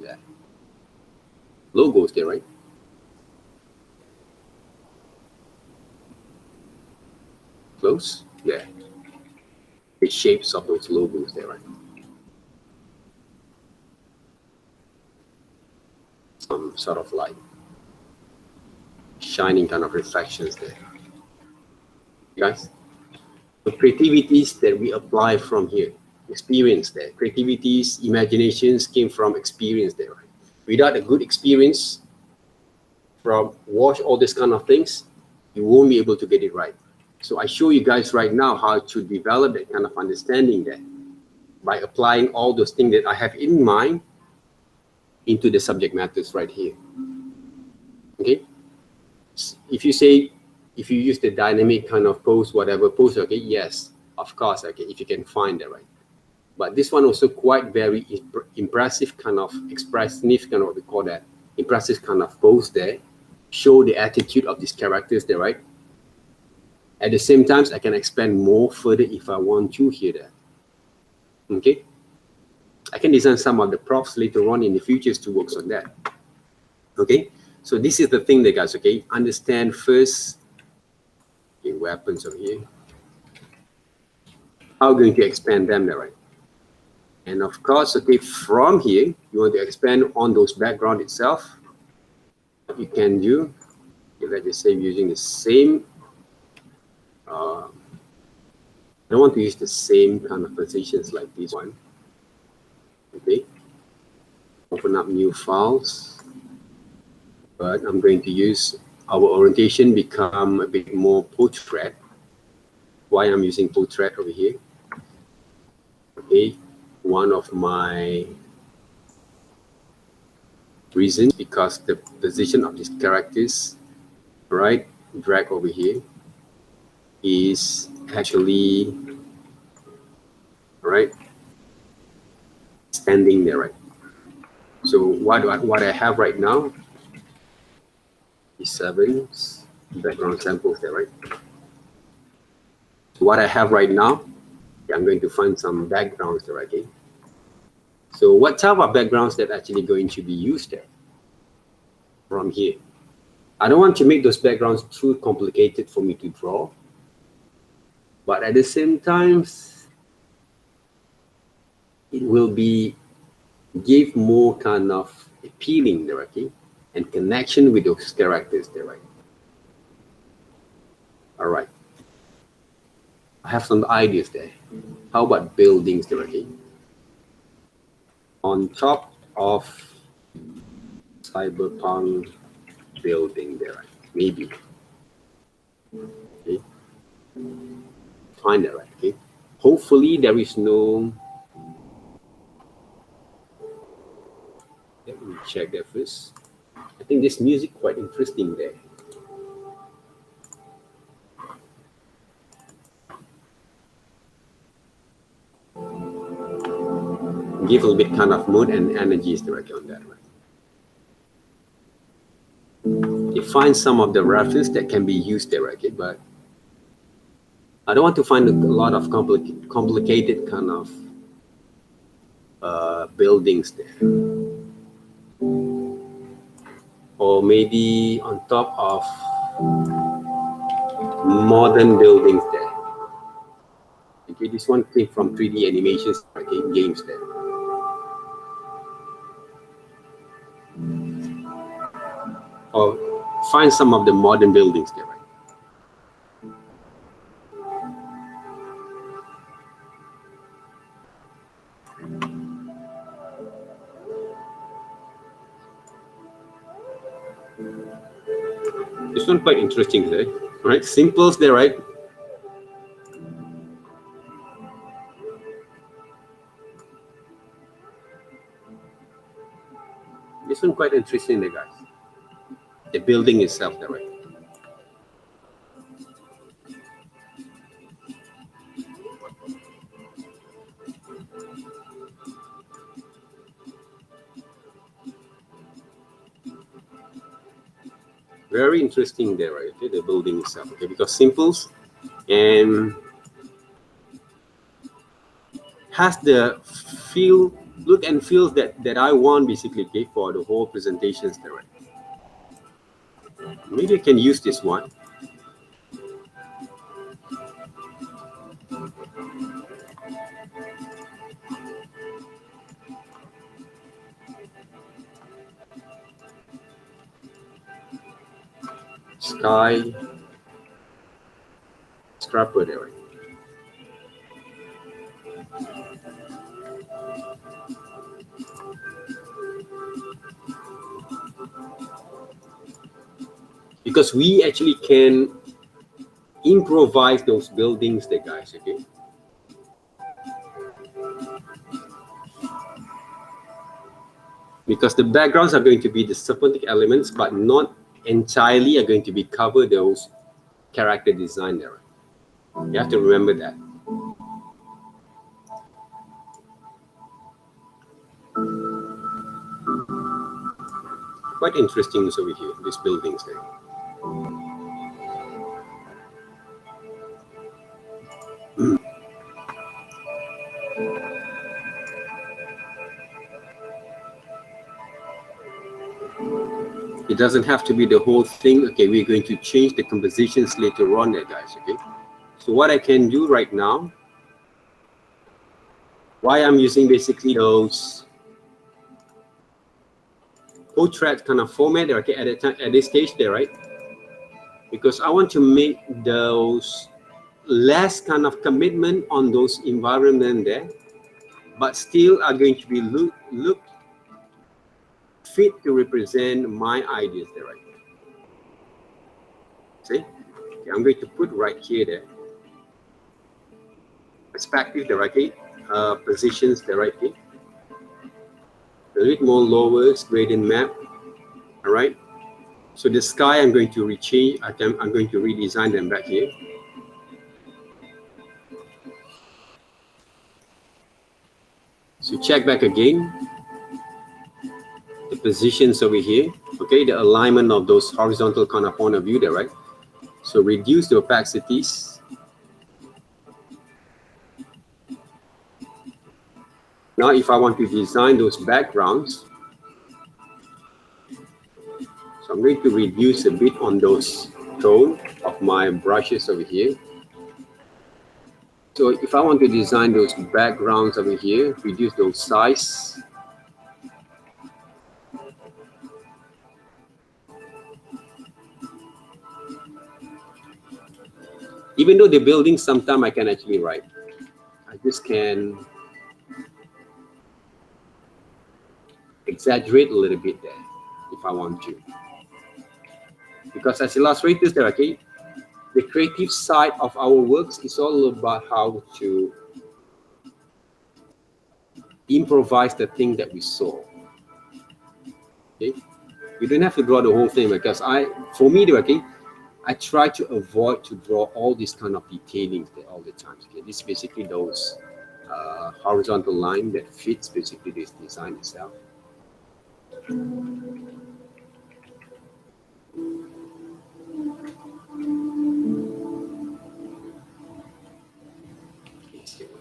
Yeah. Logos there, right? Close? Yeah. The shapes of those logos there, right? Some sort of like shining kind of reflections there. Guys, the creativities that we apply from here, experience there. Creativities, imaginations came from experience there. Right? Without a good experience from watch all these kind of things, you won't be able to get it right. So I show you guys right now how to develop that kind of understanding there by applying all those things that I have in mind into the subject matters right here. Okay. If you say, if you use the dynamic kind of pose, whatever pose, okay, yes, of course, okay, if you can find that, right? But this one also quite very impressive kind of expressive kind of what we call that, impressive kind of pose there, show the attitude of these characters there, right? At the same time, I can expand more further if I want to here there. Okay? I can design some of the props later on in the futures to work on that. Okay? So this is the thing that guys, okay, understand first, okay, weapons over here. How are we going to expand them there, right? And of course, okay, from here, you want to expand on those background itself. What you can do, okay, let's just say using the same, I don't want to use the same kind of positions like this one. Okay, open up new files. But I'm going to use our orientation become a bit more portrait. Why I'm using portrait over here? Okay, one of my reasons because the position of these characters, right, drag over here, is actually right standing there, right? So what I have right now is 7 background samples there, right? So what I have right now, I'm going to find some backgrounds there, okay? So what type of backgrounds that actually going to be used there from here? I don't want to make those backgrounds too complicated for me to draw, but at the same time, it will be give more kind of appealing there, okay, and connection with those characters there, right? All right. I have some ideas there. How about buildings there, okay? On top of cyberpunk building there, right? Maybe. Okay. Find that, right? Okay. Hopefully there is no. Let me check that first. I think this music quite interesting there. Give a little bit kind of mood and energies directly on that, right? Define some of the reference that can be used there, okay? But I don't want to find a lot of complicated kind of buildings there. Or maybe on top of modern buildings there. Okay, this one came from 3D animations, okay, games there. Or find some of the modern buildings there, right? This one quite interesting there, right? Simples there, right? This one quite interesting there, guys. The building itself there, right? Very interesting there, right? Okay, the building itself, okay, because simples and has the feel, look and feels that I want basically, okay, for the whole presentations there, right? Maybe I can use this one. Sky scrapper there, right? Because we actually can improvise those buildings there, guys, okay? Because the backgrounds are going to be the supporting elements, but not entirely are going to be cover those character design there. You have to remember that. Quite interesting over here, these buildings there. It doesn't have to be the whole thing. Okay, we're going to change the compositions later on there, guys, okay? So what I can do right now, why I'm using basically those portrait kind of format there, okay, at this stage there, right? Because I want to make those less kind of commitment on those environment there, but still are going to be look fit to represent my ideas there, right? See? Okay, I'm going to put right here there. Perspective there, right? Okay? Positions there, right? Okay? A little bit more lowers gradient map. All right. So the sky, I'm going to rechange. I'm going to redesign them back here. So check back again. The positions over here, okay, the alignment of those horizontal kind of point of view there, right? So reduce the opacities. Now, if I want to design those backgrounds, so I'm going to reduce a bit on those tone of my brushes over here. So if I want to design those backgrounds over here, reduce those size. Even though the building, sometimes I can actually write. I just can exaggerate a little bit there if I want to. Because as illustrators there, okay, the creative side of our works is all about how to improvise the thing that we saw. Okay, you don't have to draw the whole thing, because for me, okay, I try to avoid to draw all these kind of detailings there all the time. Okay, this is basically those horizontal line that fits basically this design itself.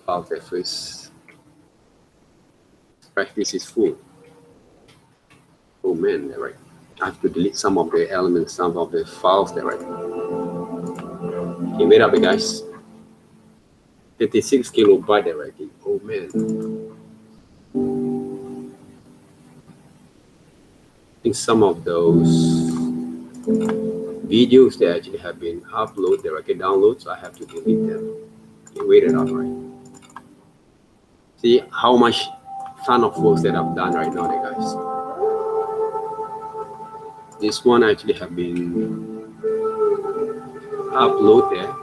File there first. Right, this is full. Oh man, they're right. I have to delete some of the elements, some of the files there, right? Okay, wait up, guys. 56 kilobyte there, right? Oh man. I think some of those videos that actually have been uploaded, there, okay, downloads, I have to delete them. Okay, wait it out, right? See how much ton of works that I've done right now, there, guys. This one actually have been uploaded there.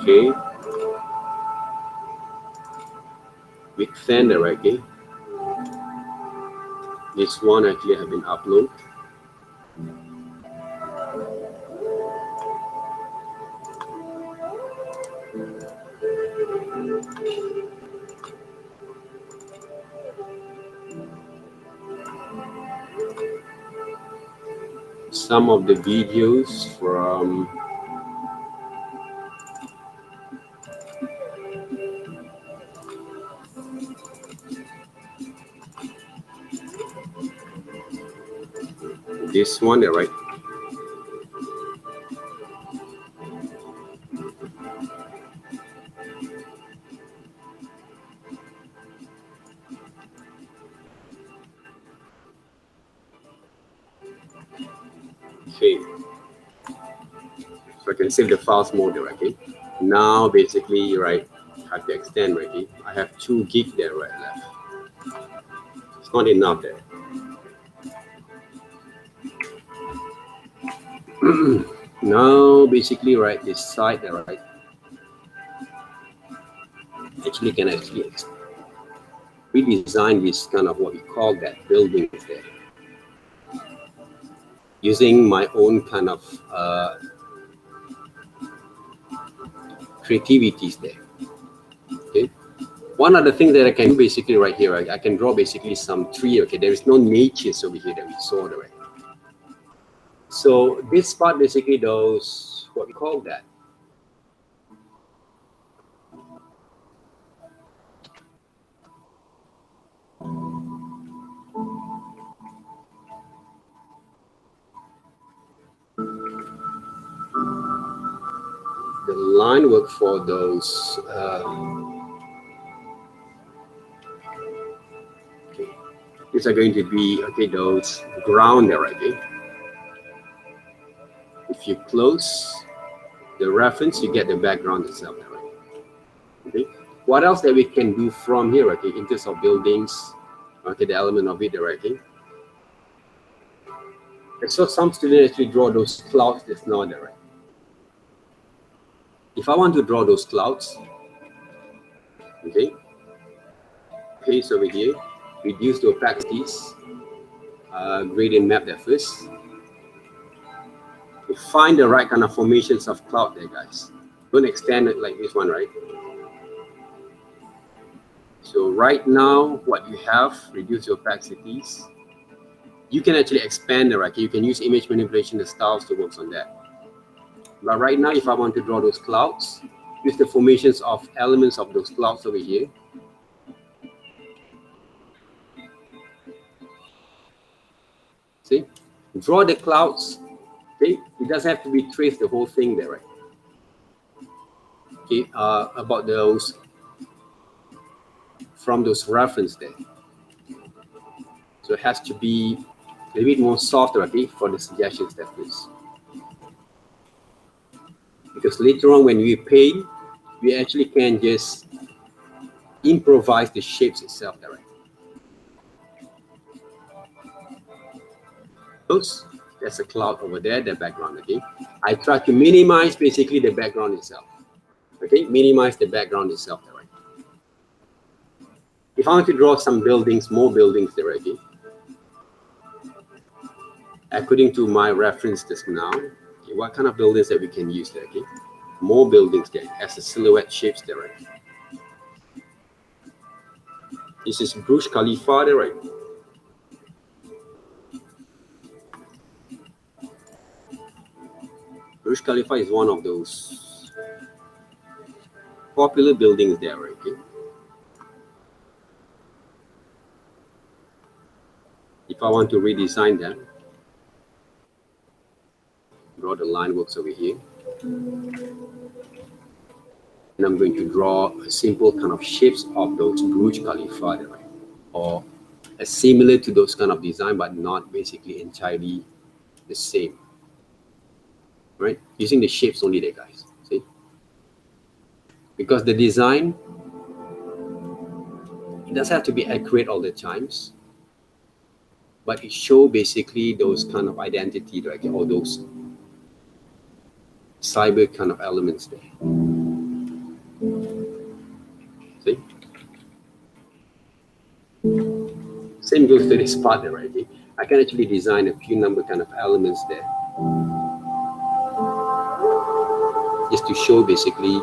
Okay. With Fender, right? Okay. This one actually have been uploaded. Some of the videos from this one, right? Okay. So I can save the files more directly. Now, basically, right, I have to extend, right? I have 2 gig there right left. It's not enough there. Now, basically, right, this side there, right, actually can actually redesign this kind of what we call that building there, using my own kind of creativities there. Okay. One other thing that I can do basically right here, I can draw basically some tree. Okay, there is no natures over here that we saw there. So this part basically does what we call that. The line work for those. Okay. These are going to be those ground there, okay. If you close the reference, you get the background itself, right? Okay. What else that we can do from here, okay, in terms of buildings, okay, the element of it, right? Okay. I saw some students actually draw those clouds that's not there, right? If I want to draw those clouds, okay, paste over here, reduce the opacities, gradient map there first. To find the right kind of formations of cloud there, guys. Don't extend it like this one, right? So right now, what you have, reduce your opacities. You can actually expand the right. You can use image manipulation, the styles to work on that. But right now, if I want to draw those clouds, use the formations of elements of those clouds over here. See, draw the clouds. Okay, it doesn't have to be traced the whole thing there, right? Okay, about those from those reference there. So it has to be a little bit more softer, okay, for the suggestions there, please. because later on when we paint, we actually can just improvise the shapes itself directly. There's a cloud over there, the background, okay? I try to minimize basically the background itself. Okay, minimize the background itself there, right? If I want to draw some buildings, more buildings there, okay? According to my reference just now, okay, what kind of buildings that we can use there, okay? More buildings there as a silhouette shapes there, right? This is Burj Khalifa there, right? Burj Khalifa is one of those popular buildings there, right? Okay? If I want to redesign them, draw the line works over here. And I'm going to draw a simple kind of shapes of those Burj Khalifa there, right? Or similar to those kind of design, but not basically entirely the same. Right? Using the shapes only there, guys. See? Because the design, it doesn't have to be accurate all the times, but it shows basically those kind of identity, right? Or those cyber kind of elements there. See? Same goes to this part there, right? Okay? I can actually design a few number kind of elements there, just to show basically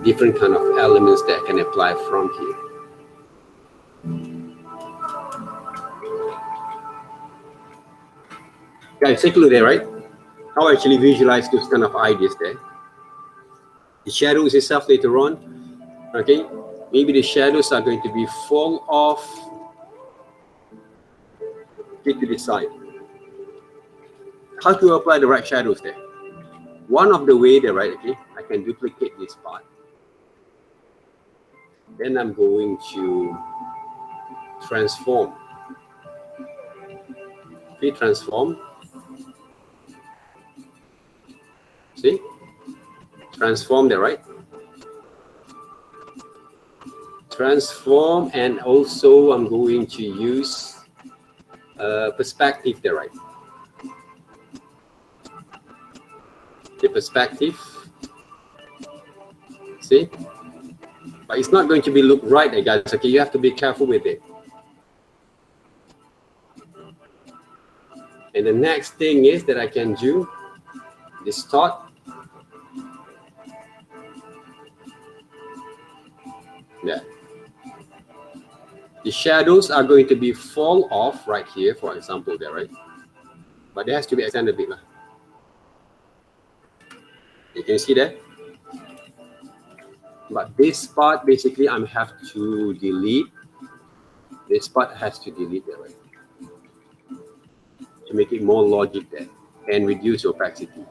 different kind of elements that I can apply from here. Guys, take a look there, right? How I actually visualize those kind of ideas there. The shadows itself later on, okay? Maybe the shadows are going to be fall off to the side. How to apply the right shadows there? One of the way there, right, okay, I can duplicate this part. Then I'm going to transform. Okay, transform. See? Transform there, right? Transform, and also I'm going to use perspective there, right? The perspective. See? But it's not going to be look right there, guys. Okay, you have to be careful with it. And the next thing is that I can do distort. Yeah. The shadows are going to be fall off right here, for example, there, right? But it has to be extended a bit. You can see that. But this part, basically, I have to delete. This part has to delete there, right? To make it more logic there and reduce opacity.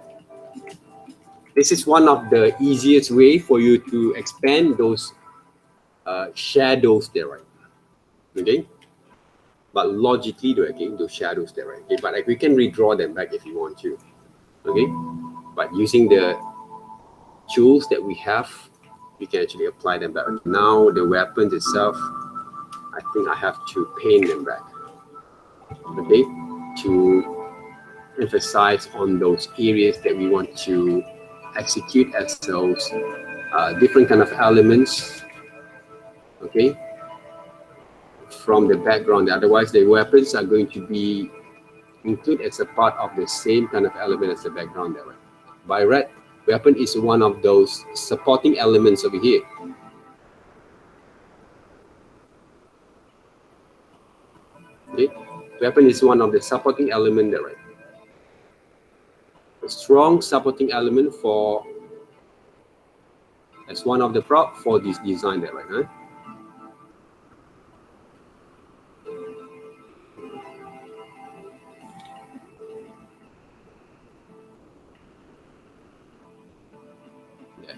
This is one of the easiest way for you to expand those shadows there, right? Okay. But logically, okay, those shadows there, right? Okay. But like, we can redraw them back if you want to. Okay. But using the tools that we have, we can actually apply them back. Now the weapons itself, I think I have to paint them back. Okay, to emphasize on those areas that we want to execute as those different kind of elements. Okay, from the background. Otherwise, the weapons are going to be included as a part of the same kind of element as the background there. Right? By red, weapon is one of those supporting elements over here. Okay, weapon is one of the supporting element there, right? A strong supporting element for as one of the prop for this design there, right? Huh? Yeah.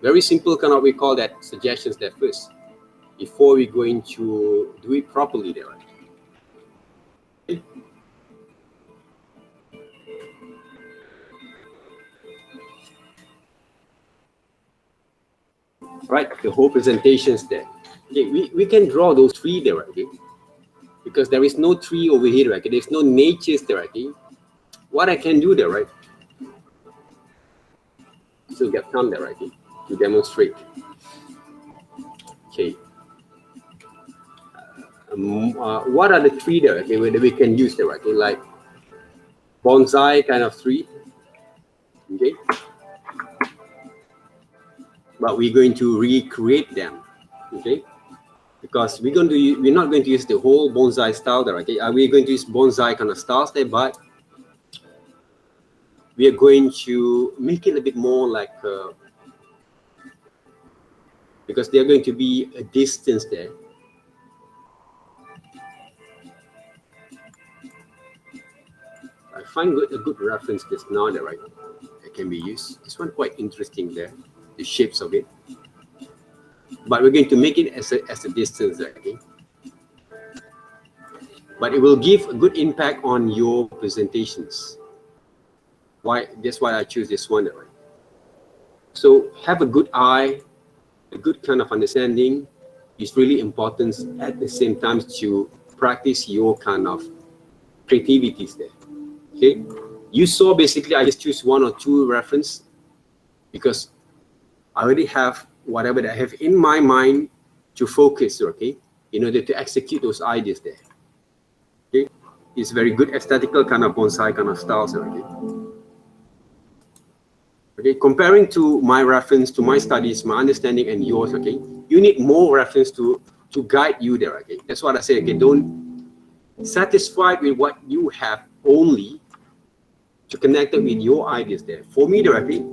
Very simple kind of, we call that suggestions there first before we're going to do it properly there, right? Okay. right? The whole presentation's there. Okay, we can draw those three there, okay? Because there is no tree over here, right? There's no natures there, okay? What I can do there, right? So get come there, right? To demonstrate. Okay. What are the tree there, okay, that we can use there, okay? Like bonsai kind of tree, okay? But we're going to recreate them, okay? Because we're not going to use the whole bonsai style there, okay? We're going to use bonsai kind of styles there, but we are going to make it a bit more like, because there's going to be a distance there. I find a good reference just now there, right? It can be used. This one quite interesting there, the shapes of it. But we're going to make it as a distance there, okay? But it will give a good impact on your presentations. That's why I choose this one, right? So have a good eye, a good kind of understanding is really important at the same time to practice your kind of creativities there. Okay, you saw basically I just choose one or two reference because I already have whatever that I have in my mind to focus, okay, in order to execute those ideas there. Okay, it's very good aesthetical kind of bonsai kind of styles, okay. Okay, comparing to my reference, to my studies, my understanding and yours, okay, you need more reference to guide you there, okay. That's what I say, okay, don't satisfied with what you have only to connect it with your ideas there. For me directly,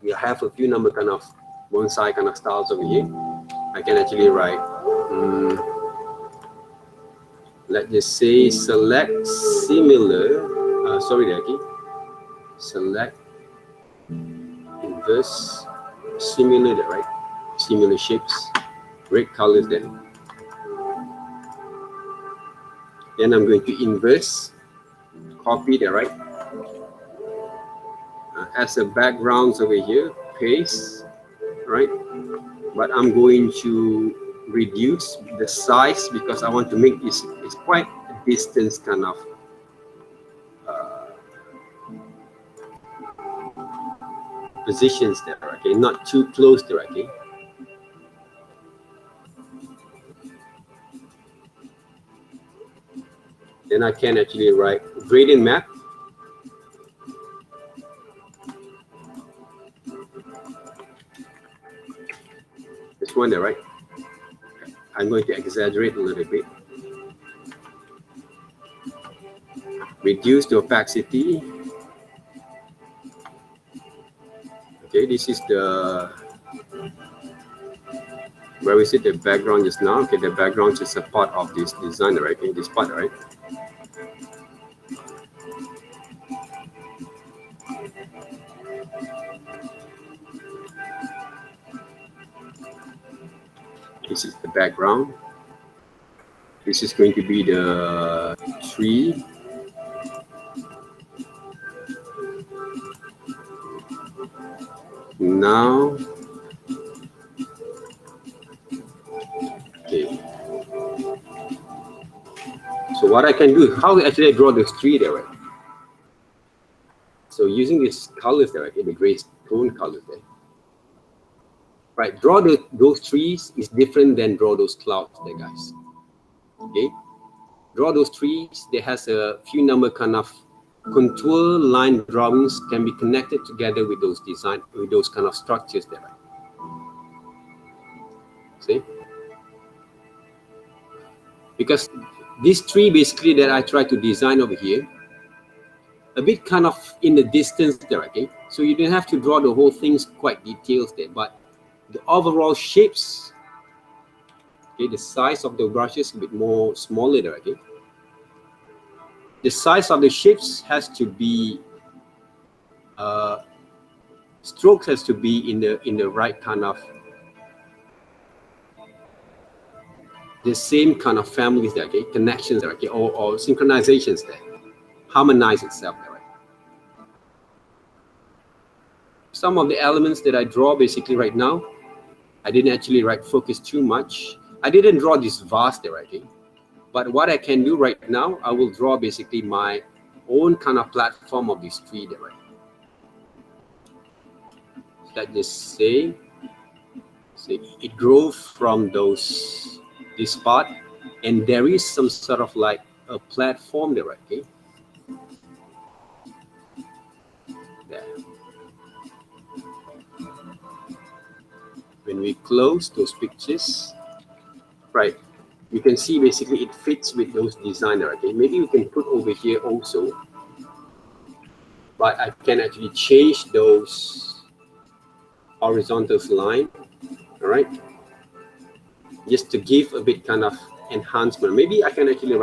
we have a few number kind of bonsai kind of styles over here. I can actually write, let's just say select similar, select inverse similar there, right? Similar shapes, red colors there. Then I'm going to inverse, copy there, right? As a backgrounds over here, paste, right? But I'm going to reduce the size because I want to make this, it's quite a distance kind of positions there, okay? Not too close there, okay? Then I can actually write gradient map. This one there, right? I'm going to exaggerate a little bit. Reduce the opacity. Okay, this is the, where we see the background just now. Okay, the background is a part of this design, right? Okay, this part, right? This is the background. This is going to be the tree. Now, okay. So what I can do, how actually I draw this tree there, right? So using these colors there, okay, the gray tone colors there. Right, draw those trees is different than draw those clouds there, guys. Okay, draw those trees. There has a few number kind of contour line drawings can be connected together with those design, with those kind of structures there. Right? See, because this tree basically that I try to design over here, a bit kind of in the distance there. Okay, so you don't have to draw the whole things quite details there, but the overall shapes, okay, the size of the brushes a bit more smaller there, okay. The size of the shapes has to be, strokes has to be in the right kind of, the same kind of families there, okay, connections there, okay, or synchronizations there, harmonize itself there, right. Some of the elements that I draw basically right now, I didn't actually focus too much. I didn't draw this vast there, okay? But what I can do right now, I will draw basically my own kind of platform of this tree there, right? Let's just say it grew from this part, and there is some sort of like a platform there, right? Okay. There. When we close those pictures, right, you can see basically it fits with those designer. Okay, maybe we can put over here also, but I can actually change those horizontal line. All right, just to give a bit kind of enhancement. Maybe I can actually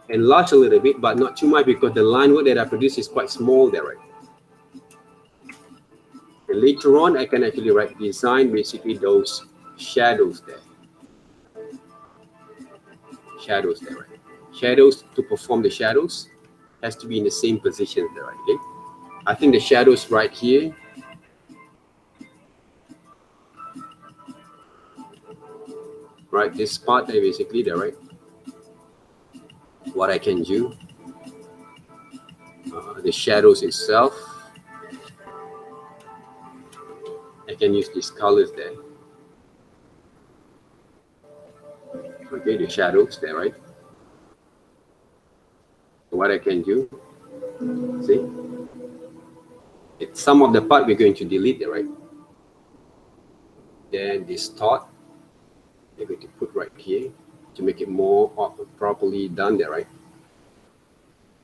enlarge a little bit, but not too much, because the line work that I produce is quite small there, right? And later on, I can actually design basically those shadows there. Shadows there, right? Shadows, to perform the shadows, has to be in the same position there, right? Okay? I think the shadows right here. Right, this part there basically there, right? What I can do, the shadows itself, I can use these colors there. Okay, the shadows there, right? What I can do, see, it's some of the part we're going to delete there, right? Then this thought, we're going to put right here to make it more properly done there, right?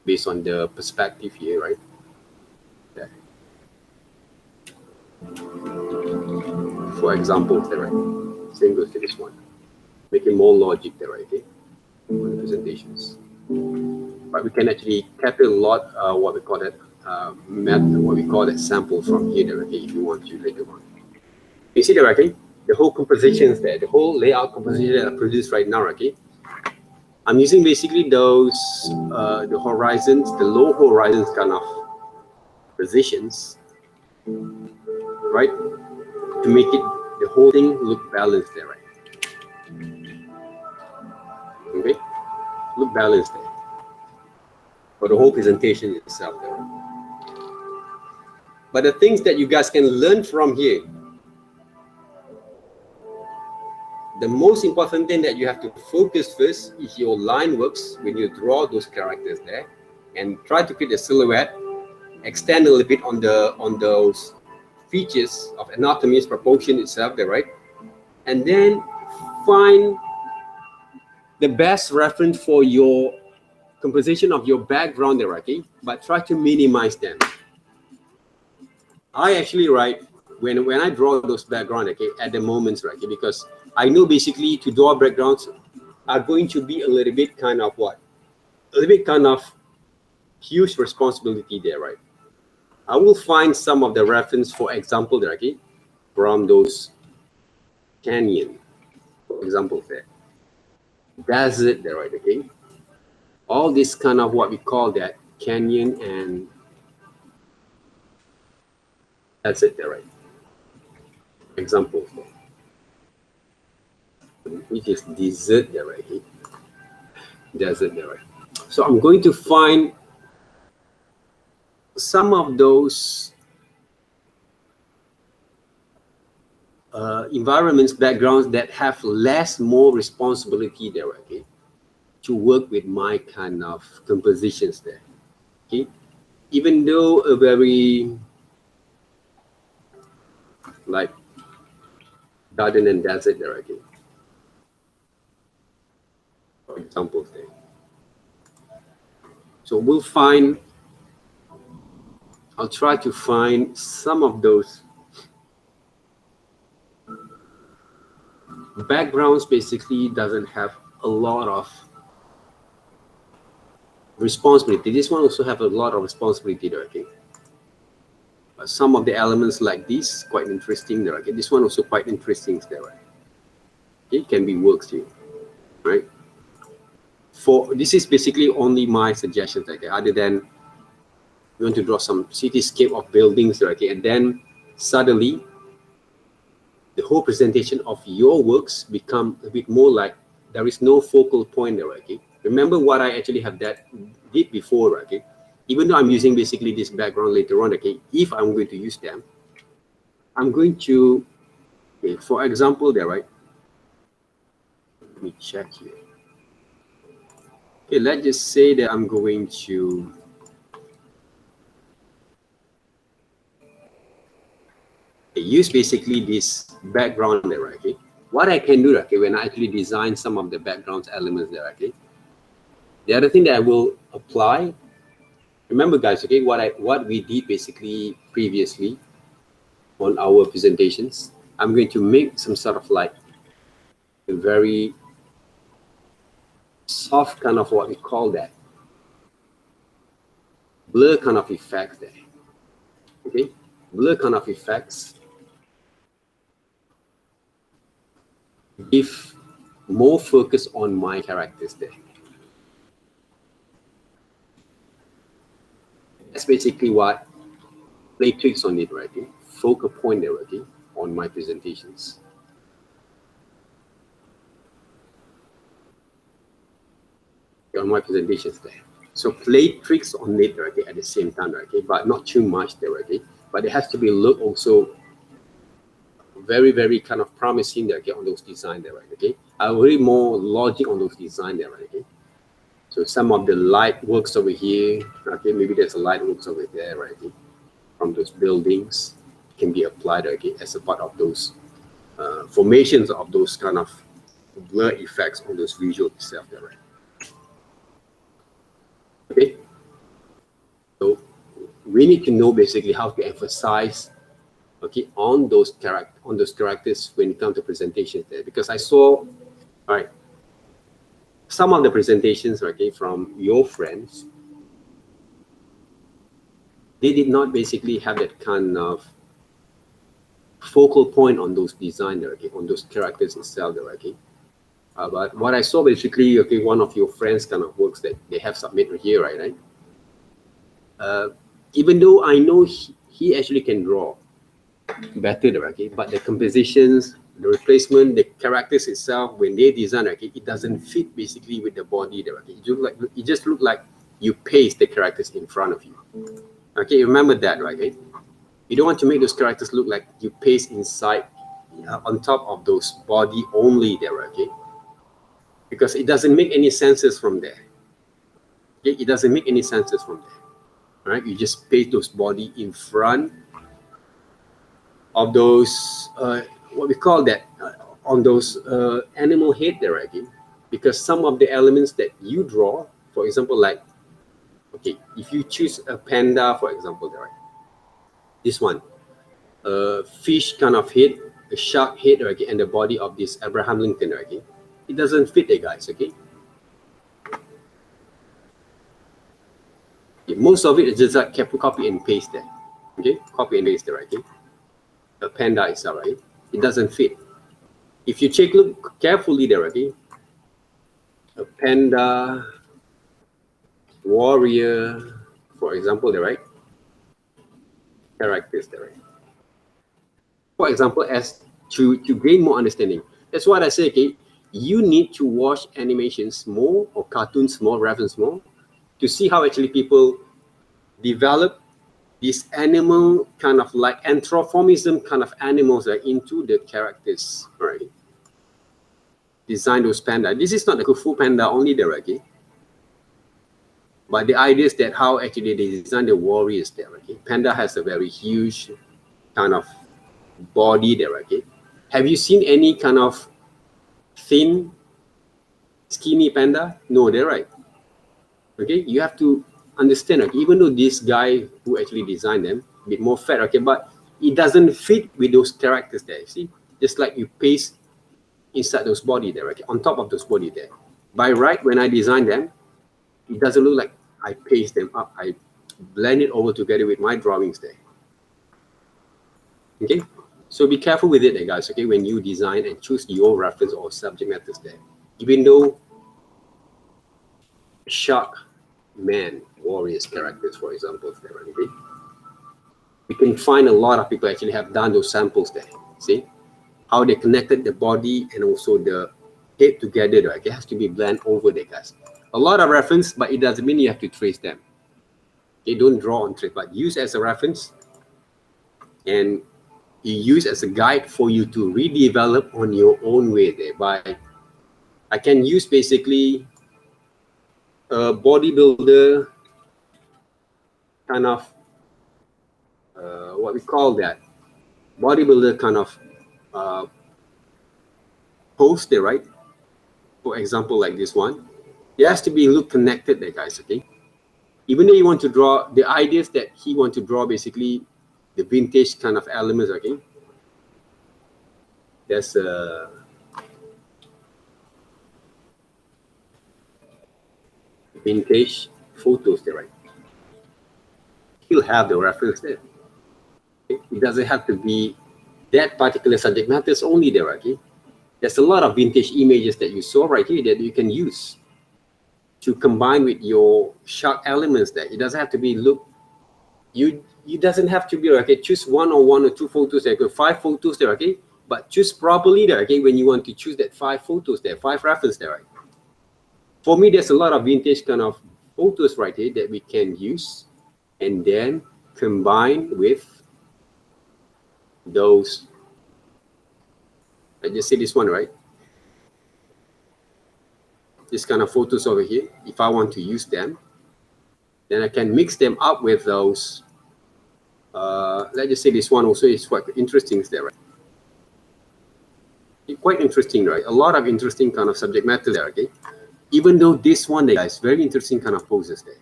Based on the perspective here, right? There. For example, there, right? Same goes to this one. Make it more logic there, right? Okay? On the presentations. But we can actually capture a lot, what we call that, what we call that sample from here there, okay? If you want to later on. You see there, okay? The whole composition is there, the whole layout composition that I produced right now, okay? I'm using basically those, the horizons, the low horizons kind of positions, right? To make it, the whole thing look balanced there, right? Okay? Look balanced there. For the whole presentation itself there. But the things that you guys can learn from here, the most important thing that you have to focus first is your line works when you draw those characters there, and try to create a silhouette, extend a little bit on those features of anatomy's proportion itself there, right? And then find the best reference for your composition of your background there, okay? But try to minimize them. I actually when I draw those background, okay, at the moments, right? Okay, because I know basically to draw backgrounds are going to be a little bit kind of what? A little bit kind of huge responsibility there, right? I will find some of the reference, for example, there, okay, from those canyon, for example, there. Desert there, right? Okay. All this kind of what we call that canyon and that's it there, right? Example, which is desert there, right? Desert there, right? So I'm going to find some of those environments, backgrounds that have more responsibility there, okay, to work with my kind of compositions there, okay? Even though a very like garden and desert there, okay, for example there. So we'll find, I'll try to find some of those backgrounds basically doesn't have a lot of responsibility. This one also have a lot of responsibility there, okay? But some of the elements like this, quite interesting there, okay? This one also quite interesting there, right? Okay, it can be worked here, right? This is basically only my suggestions, okay? Other than you want to draw some cityscape of buildings there, okay? And then suddenly the whole presentation of your works become a bit more like there is no focal point there, okay? Remember what I actually have did before, okay? Even though I'm using basically this background later on, okay, if I'm going to use them, I'm going to, okay, for example there, right? Let me check here. Okay, let's just say that I'm going to use basically this background there, okay? What I can do, okay, when I actually design some of the background elements there, okay? The other thing that I will apply, remember guys, okay, what we did basically previously on our presentations, I'm going to make some sort of like a very soft kind of what we call that blur kind of effects there, okay? Blur kind of effects give more focus on my characters there. That's basically what play tricks on it, right? Okay? Focal point there, okay, on my presentations. On my presentations there. So play tricks on it, okay, at the same time, okay, but not too much there, okay. But it has to be look also very, very kind of promising there, okay, on those design there, right? Okay. I really more logic on those design there, right? Okay. So some of the light works over here, okay, maybe there's a light works over there, right? Okay? From those buildings can be applied, okay, as a part of those formations of those kind of blur effects on those visual itself there, right? Okay, so we need to know basically how to emphasize, okay, on those characters when it comes to presentations there, because I saw, all right, some of the presentations, okay, from your friends, they did not basically have that kind of focal point on those design there, okay, on those characters itself there, okay. But what I saw basically, okay, one of your friends kind of works that they have submitted here, right? Even though I know he actually can draw better, okay, but the compositions, the replacement, the characters itself, when they design, okay, it doesn't fit basically with the body there, okay. It just look like you paste the characters in front of you. Okay, remember that, right? Okay? You don't want to make those characters look like you paste inside, on top of those body only there, okay? Because it doesn't make any senses from there. Okay? It doesn't make any senses from there. All right? You just paste those body in front of those, what we call that, on those animal head there, okay? Because some of the elements that you draw, for example, like, okay, if you choose a panda, for example, there, right? This one, fish kind of head, a shark head, okay, and the body of this Abraham Lincoln, okay? It doesn't fit there, guys, okay? Most of it is just like copy and paste there, okay? Copy and paste there, okay? A panda itself, right? It doesn't fit. If you look carefully there, okay? A panda, warrior, for example, there, right? Characters there, right? For example, as to gain more understanding. That's what I say, okay? You need to watch animations more or cartoons more, reference more, to see how actually people develop this animal kind of like anthropomorphism kind of animals into the characters, right? Design those panda. This is not the Kung Fu Panda only there, okay? But the idea is that how actually they design the warriors there, okay? Panda has a very huge kind of body there, okay? Have you seen any kind of thin, skinny panda? No, they're right. Okay, you have to understand, okay, even though this guy who actually designed them a bit more fat, okay, but it doesn't fit with those characters there, you see? Just like you paste inside those body there, okay, on top of those body there. By right, when I design them, it doesn't look like I paste them up. I blend it over together with my drawings there. Okay, so be careful with it there, guys, okay, when you design and choose your reference or subject matters there. Even though shark, man, warriors characters, for example, there, okay? You can find a lot of people actually have done those samples there. See how they connected the body and also the head together, right? It has to be blend over there, guys. A lot of reference, but it doesn't mean you have to trace them. Okay, don't draw on trace, but use as a reference, and you use as a guide for you to redevelop on your own way there. By I can use basically a bodybuilder kind of what we call that bodybuilder kind of pose there, right? For example, like this one, it has to be look connected there, guys. Okay, even though you want to draw the ideas that he want to draw, basically the vintage kind of elements. Okay, there's a vintage photos there, right? He'll have the reference there. Okay? It doesn't have to be that particular subject matters only there. Okay, there's a lot of vintage images that you saw right here that you can use to combine with your shark elements there. It doesn't have to be look. You doesn't have to be okay. Choose one or two photos there. 5 photos there. Okay, but choose properly there. Okay, when you want to choose that 5 photos there, 5 reference there. Right. For me, there's a lot of vintage kind of photos right here that we can use, and then combine with those. I just say this one, right? This kind of photos over here. If I want to use them, then I can mix them up with those. Let's just say this one also is quite interesting there, right? It's quite interesting, right? A lot of interesting kind of subject matter there, okay? Even though this one, guys, very interesting kind of poses there,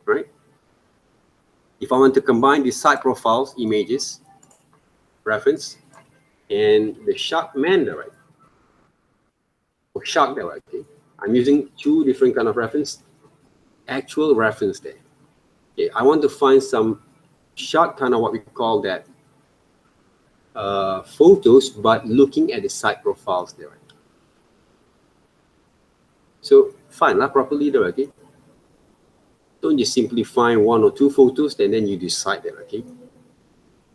right? If I want to combine the side profiles, images, reference, and the shark man there, right? Or shark there, right? Okay? I'm using 2 different kind of reference, actual reference there. Okay, I want to find some shark kind of what we call that photos, but looking at the side profiles there. Right? So find that properly there, okay? Don't just simply find 1 or 2 photos and then you decide there, okay?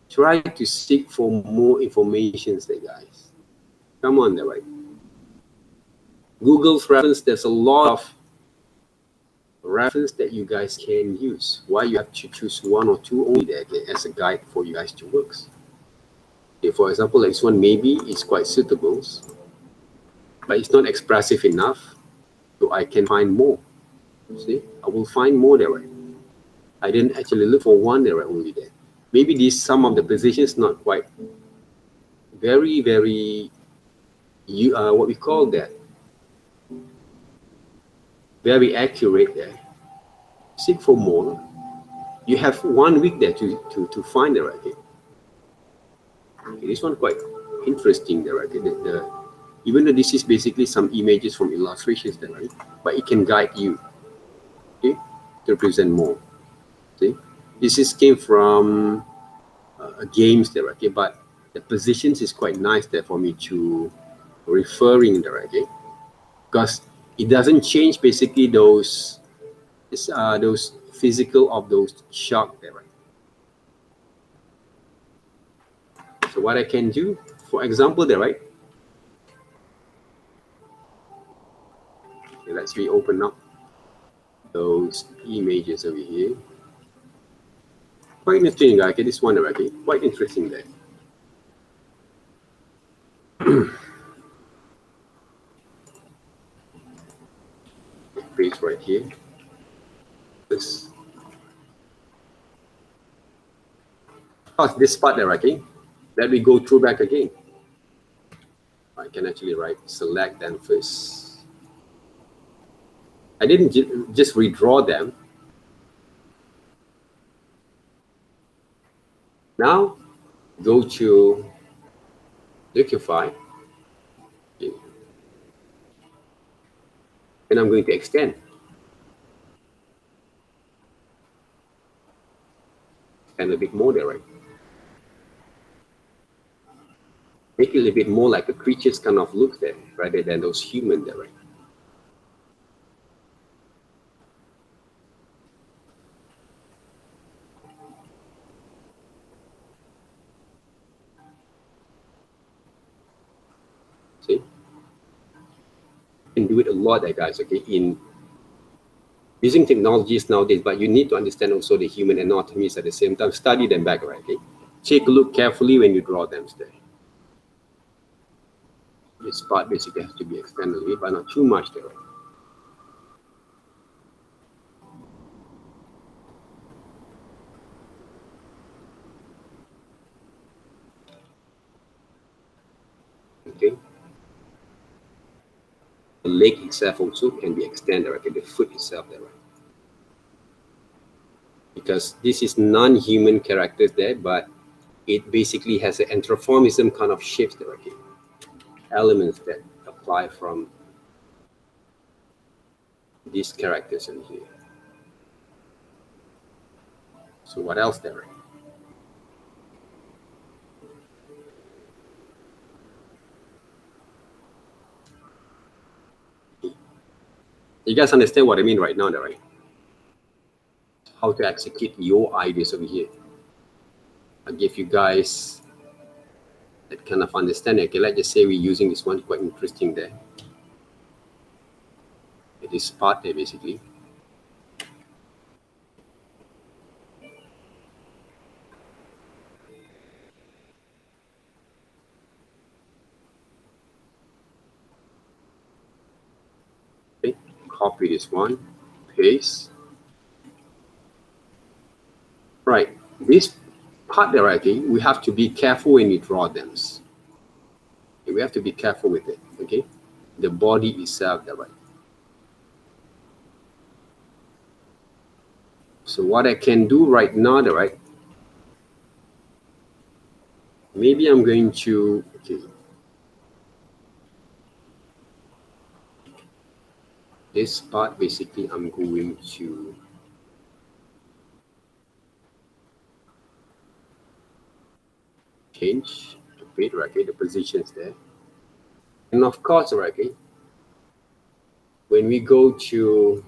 Try to seek for more information there, guys. Come on there, right? Google's reference, there's a lot of reference that you guys can use. Why you have to choose 1 or 2 only there, okay, as a guide for you guys to work. Okay, for example, like this one maybe is quite suitable, but it's not expressive enough, so I can find more. See, I will find more there, right? I didn't actually look for 1 there, right, only there. Maybe these some of the positions not quite very what we call that very accurate there. Seek for more. You have 1 week there to find the right thing. Okay, this one quite interesting there, right? Even though this is basically some images from illustrations there, right? But it can guide you, okay, to present more. See, this is came from games there, okay? But the positions is quite nice there for me to referring there, okay? Because it doesn't change basically those physical of those shark there, right? So what I can do, for example there, right? Okay, let's reopen up those images over here. Quite interesting, guys. Okay, this one already, quite interesting there. Place right here. This. Oh, this part there, okay? Let me go through back again. I can actually select them first. I didn't just redraw them. Now, go to Liquify. Okay. And I'm going to extend. And a bit more there, right? Make it a little bit more like a creature's kind of look there, rather than those human there, right? can do it a lot, guys, okay, in using technologies nowadays, but you need to understand also the human anatomies at the same time. Study them back, right? Okay? Take a look carefully when you draw them there. This part basically has to be extended a bit, but not too much there. Right? Okay. The leg itself also can be extended, right? The foot itself there, right? Because this is non-human characters there, but it basically has an anthropomorphism kind of shapes there, okay? Elements that apply from these characters in here. So what else there? You guys understand what I mean right now, right? How to execute your ideas over here. I give you guys that kind of understanding. Okay, let's just say we're using this one, quite interesting there. This part there basically. Okay, copy this one, paste. Right, this part there, okay, we have to be careful when we draw them. Okay, we have to be careful with it, okay? The body itself there, right? So what I can do right now, right? Maybe I'm going to, okay. This part, basically, I'm going to change a bit, right? Okay, the positions there. And of course, right, okay, when we go to,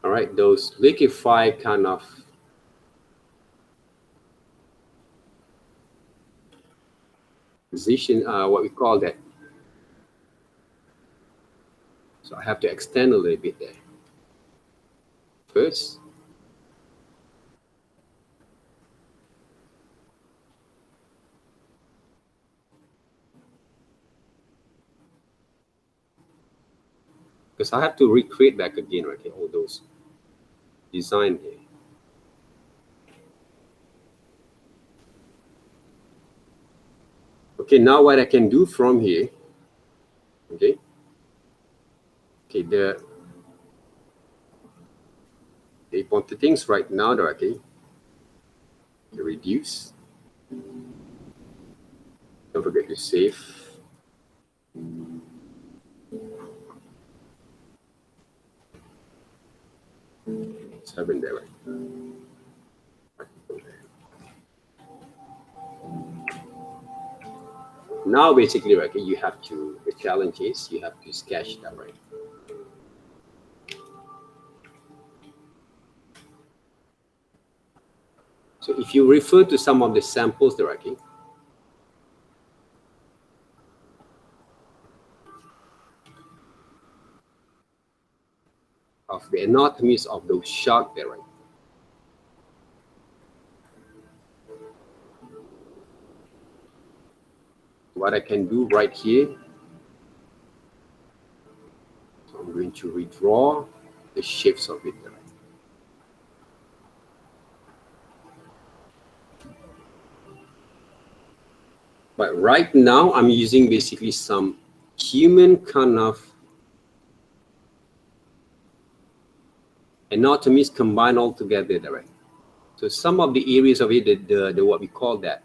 all right, those liquefied kind of position, what we call that. So I have to extend a little bit there. First, because I have to recreate back again, right? Okay, all those design here. Okay, now what I can do from here, okay, the important things right now, okay, the reduce. Don't forget to save. It's happened there, right? Now, basically, right, okay, you have to, the challenge is you have to sketch that, right? So if you refer to some of the samples there, okay, of the anatomies of those sharks there, right? What I can do right here, so I'm going to redraw the shapes of it, right? But right now, I'm using basically some human kind of anatomies combined all together, right? So some of the areas of it, the what we call that,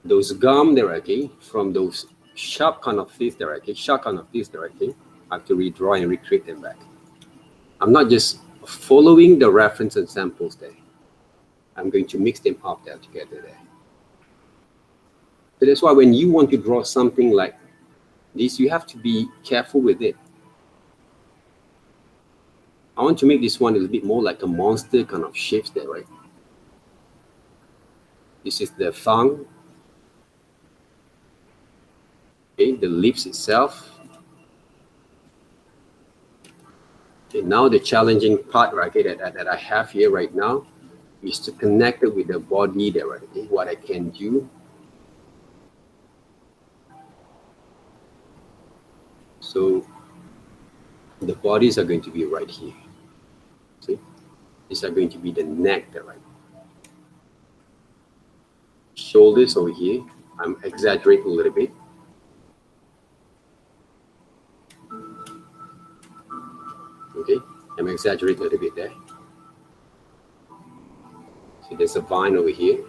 those gum there, okay, from those sharp kind of teeth there, okay, sharp kind of teeth there, okay, I have to redraw and recreate them back. I'm not just following the reference and samples there. I'm going to mix them up there together there. So that's why when you want to draw something like this, you have to be careful with it. I want to make this one a little bit more like a monster kind of shapes there, right? This is the tongue. Okay, the lips itself. Okay, now the challenging part, right, okay, that I have here right now is to connect it with the body there, right? Okay, what I can do. So the bodies are going to be right here. See, these are going to be the neck there, right? Shoulders over here. I'm exaggerating a little bit. Okay, I'm exaggerating a little bit there. So there's a vine over here.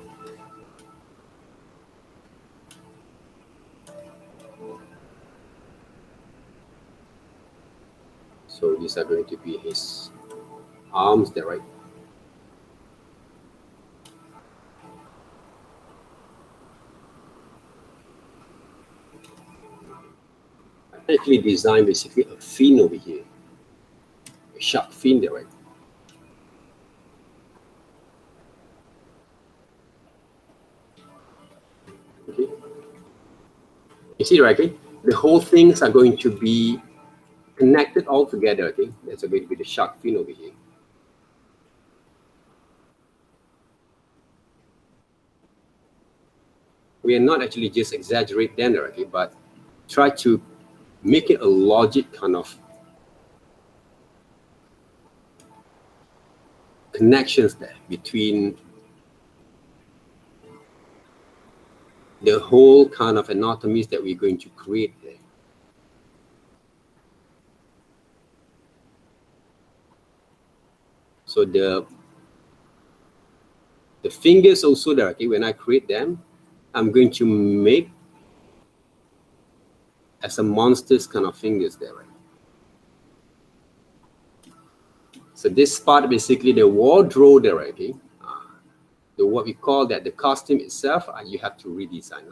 So these are going to be his arms there, right? I actually designed basically a fin over here. A sharp fin there, right? Okay. You see, right? Okay? The whole things are going to be connected all together. Okay, that's going to be the shark fin over here. We are not actually just exaggerate then, okay, but try to make it a logic kind of connections there between the whole kind of anatomies that we're going to create there. So the fingers also there, okay, when I create them, I'm going to make as a monster's kind of fingers there, right? So this part, basically the wardrobe there, okay, what we call that, the costume itself, you have to redesign,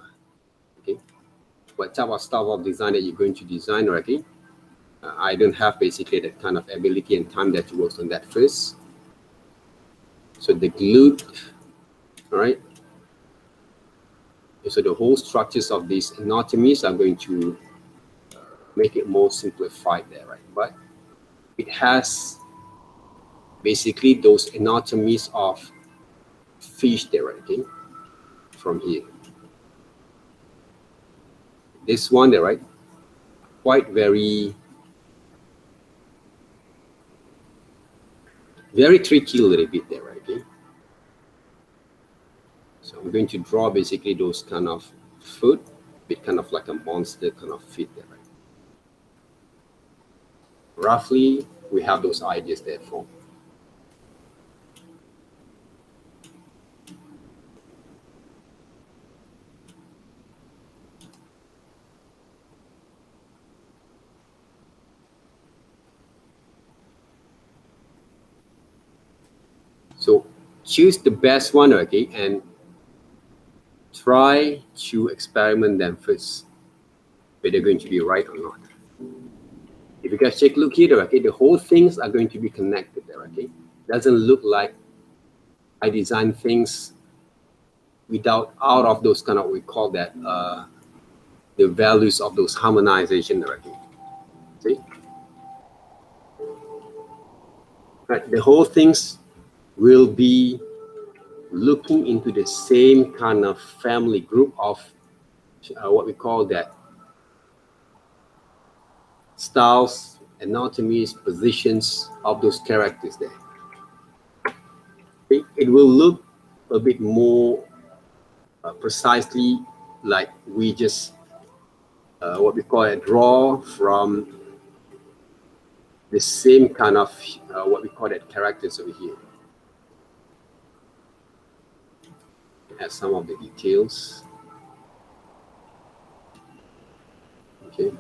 okay? What type of style of design that you're going to design, okay? I don't have basically that kind of ability and time that to work on that first. So the glute, all right? So the whole structures of these anatomies are going to make it more simplified there, right? But it has basically those anatomies of fish there, right? Okay? From here. This one there, right? Quite very tricky a little bit there, right? Okay? So I'm going to draw basically those kind of foot, bit kind of like a monster kind of feet there, right? Roughly, we have those ideas there for. So choose the best one, okay, and try to experiment them first, whether they're going to be right or not. If you guys take a look here, okay, the whole things are going to be connected there, okay? Doesn't look like I design things without out of those kind of, we call that the values of those harmonization there, okay? See? Right, the whole things will be looking into the same kind of family group of what we call that styles, anatomies, positions of those characters there. It will look a bit more precisely like we just what we call a draw from the same kind of what we call that characters over here. Add some of the details. Okay.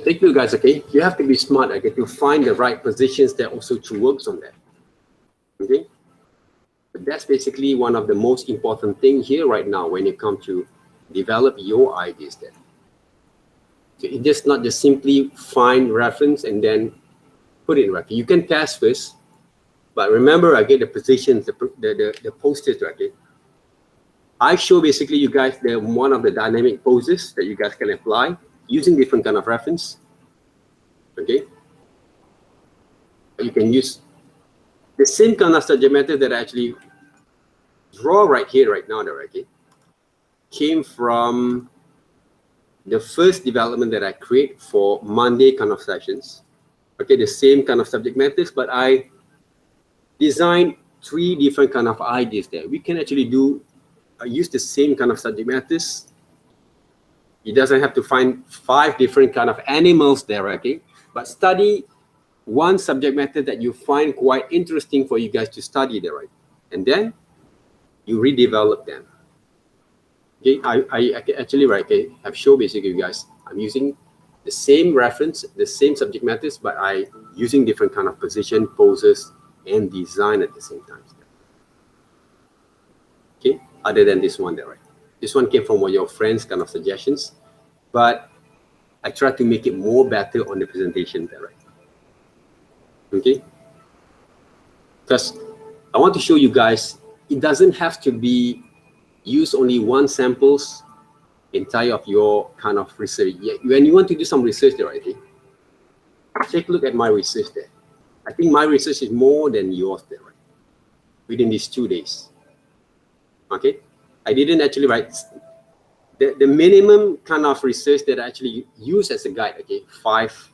Take you guys, okay? You have to be smart, okay, to find the right positions that also to work on that. Okay? But that's basically one of the most important things here right now when you come to develop your ideas there. So it's just not just simply find reference and then put it right. You can test first, but remember, I get the positions, the posters, okay? I show basically you guys one of the dynamic poses that you guys can apply using different kind of reference, okay? You can use the same kind of subject matter that I actually draw right here, right now, okay? Came from the first development that I create for Monday kind of sessions. Okay, the same kind of subject matters, but I designed 3 different kind of ideas there. We can actually use the same kind of subject matters. It doesn't have to find 5 different kind of animals there, okay? But study one subject matter that you find quite interesting for you guys to study there, right? And then you redevelop them. Okay, I actually, right, okay, have shown basically you guys, I'm using the same reference, the same subject matters, but I using different kind of position, poses, and design at the same time. Okay, other than this one there, right? This one came from one of your friends' kind of suggestions, but I try to make it more better on the presentation there, right? Okay, because I want to show you guys, it doesn't have to be use only one samples entire of your kind of research. When you want to do some research there, right? Take a look at my research there. I think my research is more than yours there, right? Within these 2 days. Okay, I didn't actually write the minimum kind of research that I actually use as a guide. Okay, 5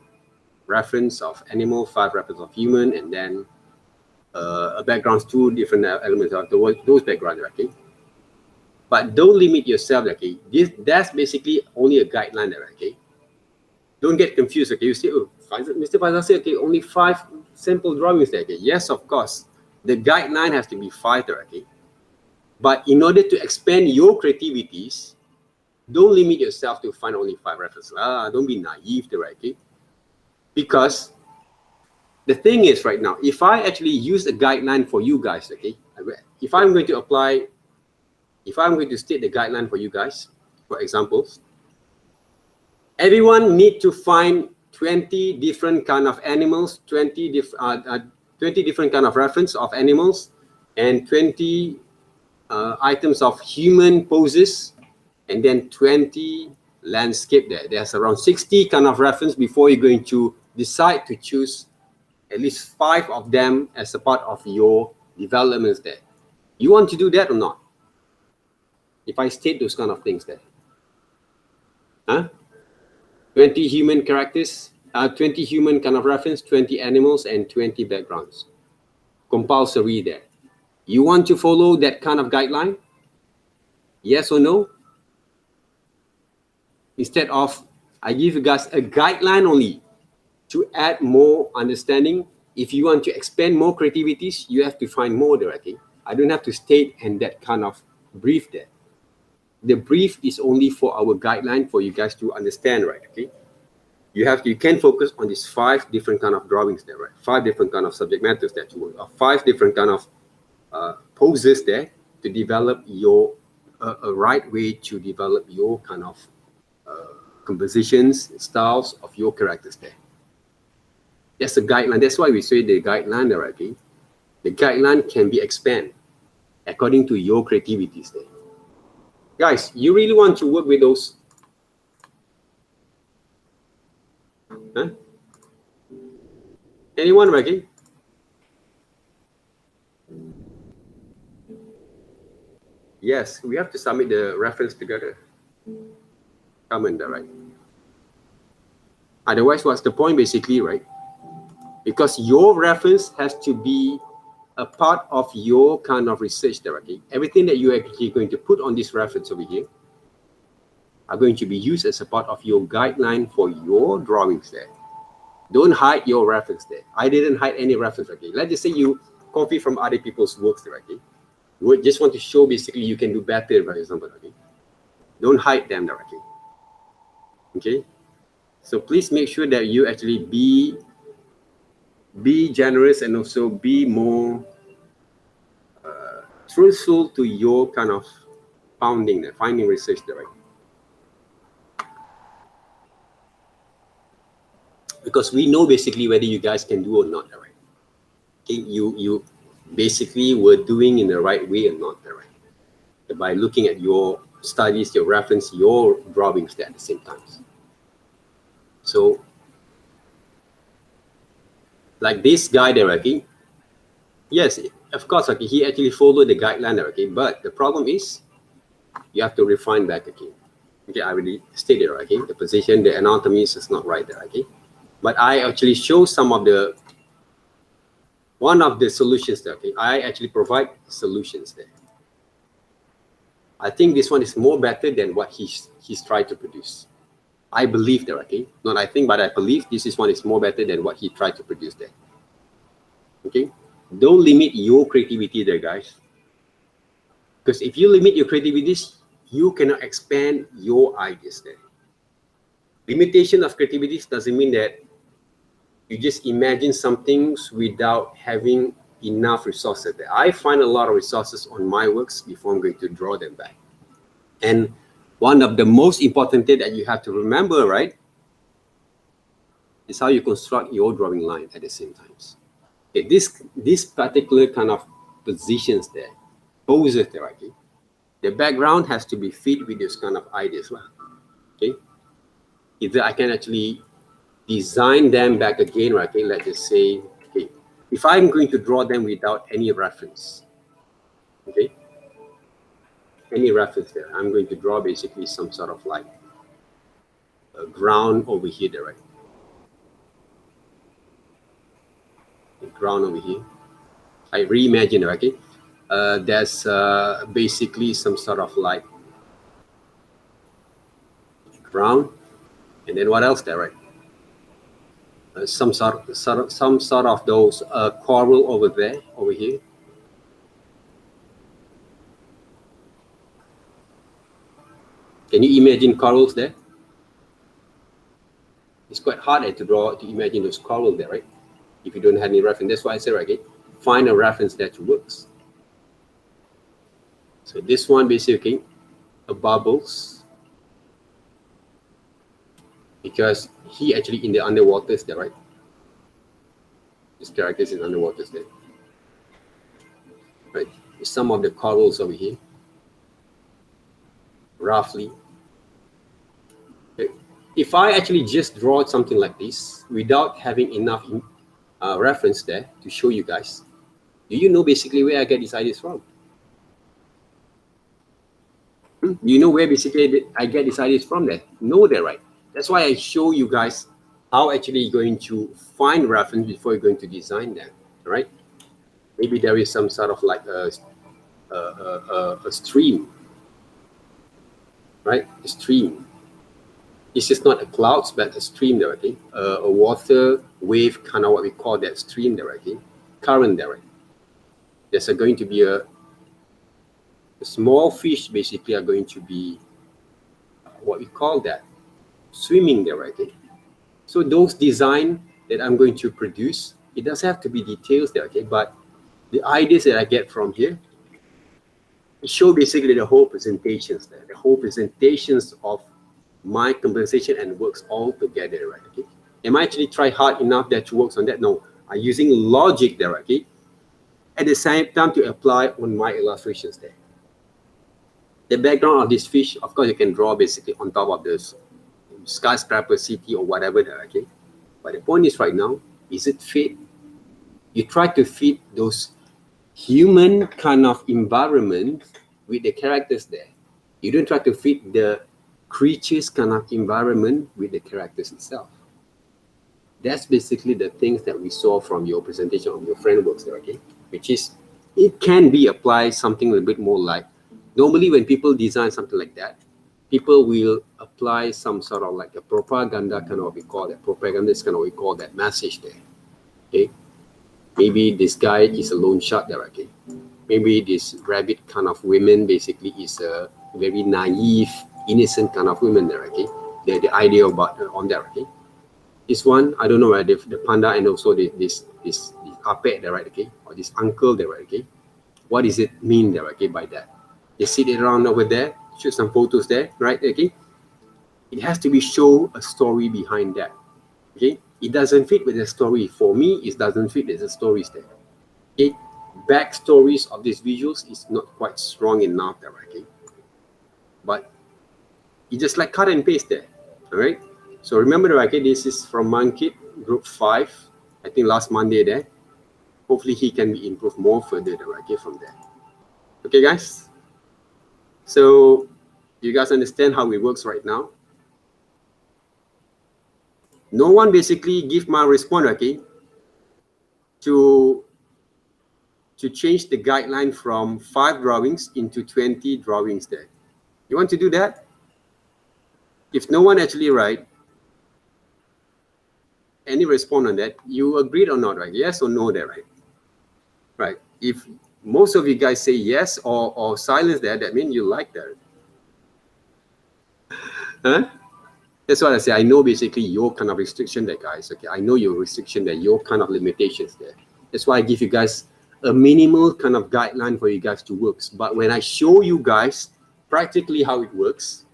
reference of animal, 5 reference of human, and then a backgrounds, 2 different elements of those backgrounds. Okay, but don't limit yourself. Okay, that's basically only a guideline there. Okay, don't get confused. Okay, you say, oh, Mr. Faisal said, okay, only 5 simple drawings there. Okay, yes, of course, the guideline has to be 5 there. Okay. But in order to expand your creativities, don't limit yourself to find only 5 references. Don't be naive there, okay? Because the thing is right now, if I actually use a guideline for you guys, okay? If I'm going to state the guideline for you guys, for examples, everyone need to find 20 different kind of animals, 20 different kind of reference of animals, and 20 items of human poses, and then 20 landscape there. There's around 60 kind of reference before you're going to decide to choose at least 5 of them as a part of your developments there. You want to do that or not? If I state those kind of things there. 20 human characters, 20 human kind of reference, 20 animals, and 20 backgrounds. Compulsory there. You want to follow that kind of guideline? Yes or no? Instead of, I give you guys a guideline only to add more understanding. If you want to expand more creativities, you have to find more there, okay? I don't have to state in that kind of brief there. The brief is only for our guideline for you guys to understand, right? Okay. You can focus on these 5 different kind of drawings there, right? 5 different kind of subject matters that you work, 5 different kind of poses there to develop your a right way to develop your kind of compositions, styles of your characters there. That's a guideline. That's why we say the guideline there, okay? The guideline can be expanded according to your creativities there. Guys, you really want to work with those? Huh? Anyone, Maggie? Yes, we have to submit the reference together. Comment there, right? Otherwise, what's the point basically, right? Because your reference has to be a part of your kind of research there, okay? Everything that you're actually going to put on this reference over here are going to be used as a part of your guideline for your drawings there. Don't hide your reference there. I didn't hide any reference, okay? Let's just say you copy from other people's works there, okay? You just want to show basically you can do better, for example, okay? Don't hide them there, okay? Okay? So please make sure that you actually be generous and also be more truthful to your kind of finding research there, right? because we know basically whether you guys can do or not, all right? Okay, you basically were doing in the right way or not, all right? By looking at your studies, your reference, your drawings there at the same time. So, like this guy there, okay? Yes, of course, okay, he actually followed the guideline there, okay? But the problem is, you have to refine back again. Okay, I already stated, okay? The position, the anatomy is not right there, okay? But I actually show some of the, one of the solutions there, okay? I actually provide solutions there. I think this one is more better than what he's tried to produce. I believe there, okay? Not I think, but I believe this one is more better than what he tried to produce there. Okay? Don't limit your creativity there, guys. Because if you limit your creativity, you cannot expand your ideas there. Limitation of creativity doesn't mean that you just imagine some things without having enough resources there. I find a lot of resources on my works before I'm going to draw them back. And one of the most important things that you have to remember, right, is how you construct your drawing line at the same time. Okay, this particular kind of positions there, poses there, okay? The background has to be fit with this kind of ideas, okay? Either I can actually design them back again, right? Okay, let's just say, okay, if I'm going to draw them without any reference, okay, any reference there, I'm going to draw basically some sort of like a ground over here, right? The ground over here. I reimagine, okay? There's basically some sort of like ground, and then what else there, right? Some sort of those coral over there, over here. Can you imagine corals there? It's quite hard to draw, to imagine those corals there, right? If you don't have any reference. That's why I say, right, okay, find a reference that works. So this one basically, a bubbles, because he actually in the underwaters there, right? This character is in underwaters there, right? Some of the corals over here, roughly. Okay. If I actually just draw something like this without having enough reference there to show you guys, do you know basically where I get these ideas from? Do you know where basically I get these ideas from there? No, they're right. That's why I show you guys how actually you're going to find reference before you're going to design them, right? Maybe there is some sort of like a stream, right? A stream. This is not a clouds, but a stream there, okay? A water wave, kind of what we call that stream there, okay? Current there, right? There's going to be a small fish basically are going to be what we call that swimming there, right? Okay? So those design that I'm going to produce, it does have to be details there, okay? But the ideas that I get from here, it show basically the whole presentations there, the whole presentations of my composition and works all together, right? Okay. Am I actually try hard enough that to work on that? No, I'm using logic there, okay? At the same time to apply on my illustrations there. The background of this fish, of course, you can draw basically on top of this skyscraper city or whatever there, okay? But the point is right now, is it fit? You try to fit those human kind of environment with the characters there. You don't try to fit the creatures kind of environment with the characters itself. That's basically the things that we saw from your presentation of your frameworks there, okay? Which is, it can be applied something a little bit more like, normally when people design something like that, people will apply some sort of like a propaganda, kind of what we call that. Propaganda is kind of what we call that message there, okay? Maybe this guy is a loan shark there, okay? Maybe this rabbit kind of women basically is a very naive, innocent kind of women there, okay? The idea about on that, okay? This one, I don't know, right? The panda and also this apek there, right? Okay, or this uncle there, right? Okay, what does it mean there? Okay, by that, they sit around over there, shoot some photos there, right? Okay, it has to be show a story behind that. Okay, it doesn't fit with the story. For me, it doesn't fit with the stories there. Okay, backstories of these visuals is not quite strong enough there, okay? But you just like cut and paste there, all right? So remember, okay, this is from Mankit, group 5, I think last Monday there. Hopefully he can be improved more further there, okay, from there. Okay, guys? So you guys understand how it works right now? No one basically give my response, okay, to change the guideline from 5 drawings into 20 drawings there. You want to do that? If no one actually write any response on that, you agreed or not, right? Yes or no there, right? Right. If most of you guys say yes or silence there, that means you like that. Huh? That's what I say. I know basically your kind of restriction there, guys. Okay, I know your restriction there, your kind of limitations there. That's why I give you guys a minimal kind of guideline for you guys to work. But when I show you guys practically how it works,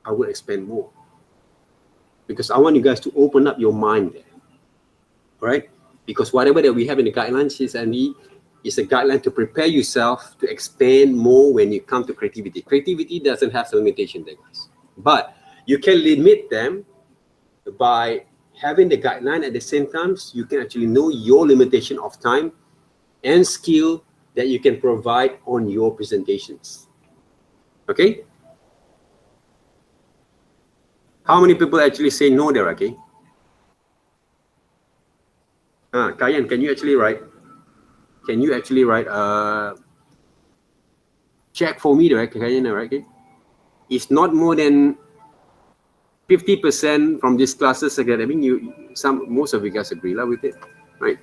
I will expand more. Because I want you guys to open up your mind there. Right? Because whatever that we have in the guidelines is RnD is a guideline to prepare yourself to expand more when you come to creativity. Creativity doesn't have limitation there, guys. But you can limit them by having the guideline. At the same time, you can actually know your limitation of time and skill that you can provide on your presentations. Okay? How many people actually say no there, okay? Kayan, can you actually write? Can you actually write check for me, right? Kayan, right? Okay? It's not more than 50% from these classes. Again, I mean, most of you guys agree with it, right?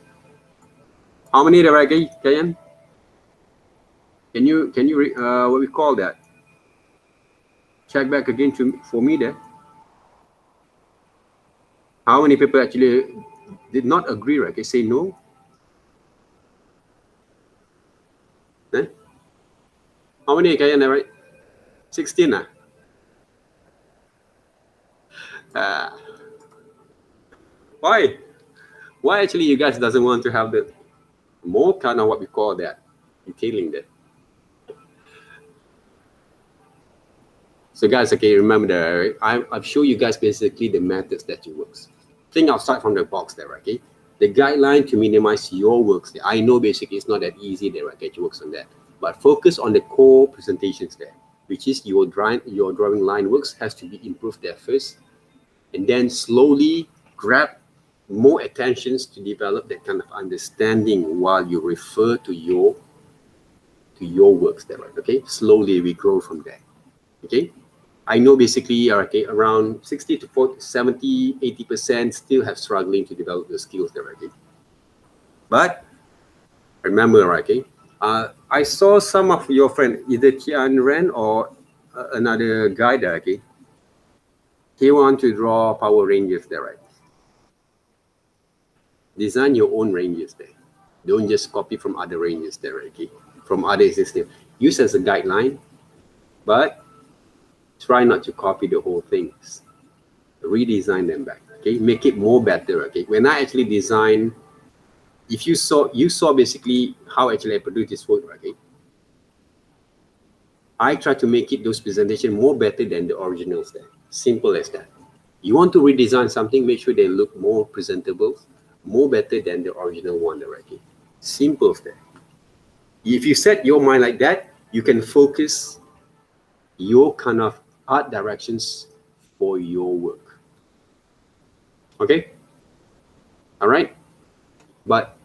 How many there, right, Kayan? Can you what we call that? Check back again for me there. How many people actually did not agree, right? Okay, say no. Eh? How many, Kayan, right? 16, Why? Why actually you guys doesn't want to have the more kind of what we call that, detailing that? So guys, okay, remember that I've shown you guys basically the methods that you works. Think outside from the box there, okay? The guideline to minimize your works there. I know basically it's not that easy there, okay, to work on that. But focus on the core presentations there, which is your drawing line works has to be improved there first. And then slowly grab more attentions to develop that kind of understanding while you refer to your works there, right? Okay, slowly we grow from there. Okay, I know basically okay, around 60 to 40, 70, 80% still have struggling to develop the skills there, okay? But remember, okay, I saw some of your friends, either Kian Ren or another guy there, okay? He want to draw Power Rangers there, right? Design your own ranges there. Don't just copy from other ranges there, okay? From other existing. Use as a guideline, but try not to copy the whole things. Redesign them back, okay? Make it more better, okay? When I actually design, if you saw basically how actually I produce this work, okay? I try to make it those presentation more better than the originals there. Simple as that. You want to redesign something, make sure they look more presentable, more better than the original one already. Simple as that. If you set your mind like that, you can focus your kind of art directions for your work. Okay? All right? But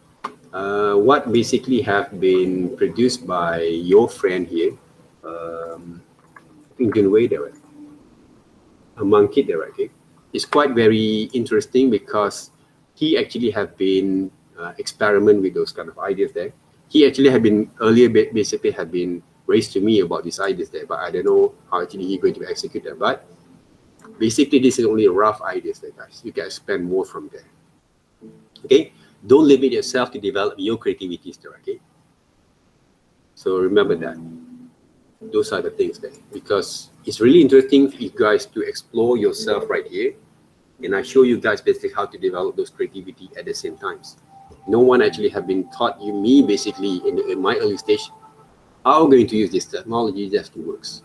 what basically have been produced by your friend here, Indian way there, a monkey there, okay? It's quite very interesting because he actually have been experiment with those kind of ideas there. He actually had been earlier basically had been raised to me about these ideas there, but I don't know how actually he's going to execute that. But basically, this is only rough ideas there, guys. You can expand more from there. Okay, don't limit yourself to develop your creativity there. Okay, so remember that. Those are the things there, because it's really interesting for you guys to explore yourself right here. and I show you guys basically how to develop those creativity at the same times. No one actually have been taught me basically in my early stage how I'm going to use this technology just to works.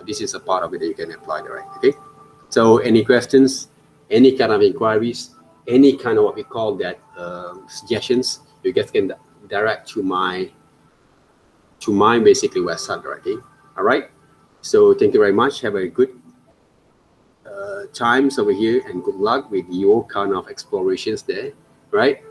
This is a part of it that you can apply there, right? Okay. So any questions, any kind of inquiries, any kind of what we call that suggestions, you guys can direct to my basically website, right? Okay. All right. So thank you very much. Have a good times over here, and good luck with your kind of explorations there, right?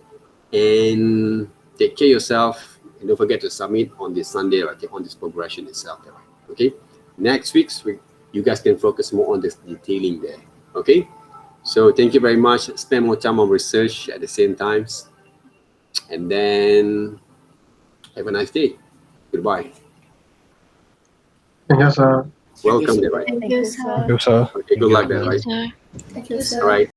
And take care of yourself, and don't forget to submit on this Sunday, right? On this progression itself, right? Okay. Next week's week, you guys can focus more on this detailing there. Okay. So thank you very much. Spend more time on research at the same times, and then have a nice day. Goodbye. Thank you, sir. Welcome there, right? Thank you, sir. Thank you, sir. Okay, good luck there, right? Thank you, sir. All right.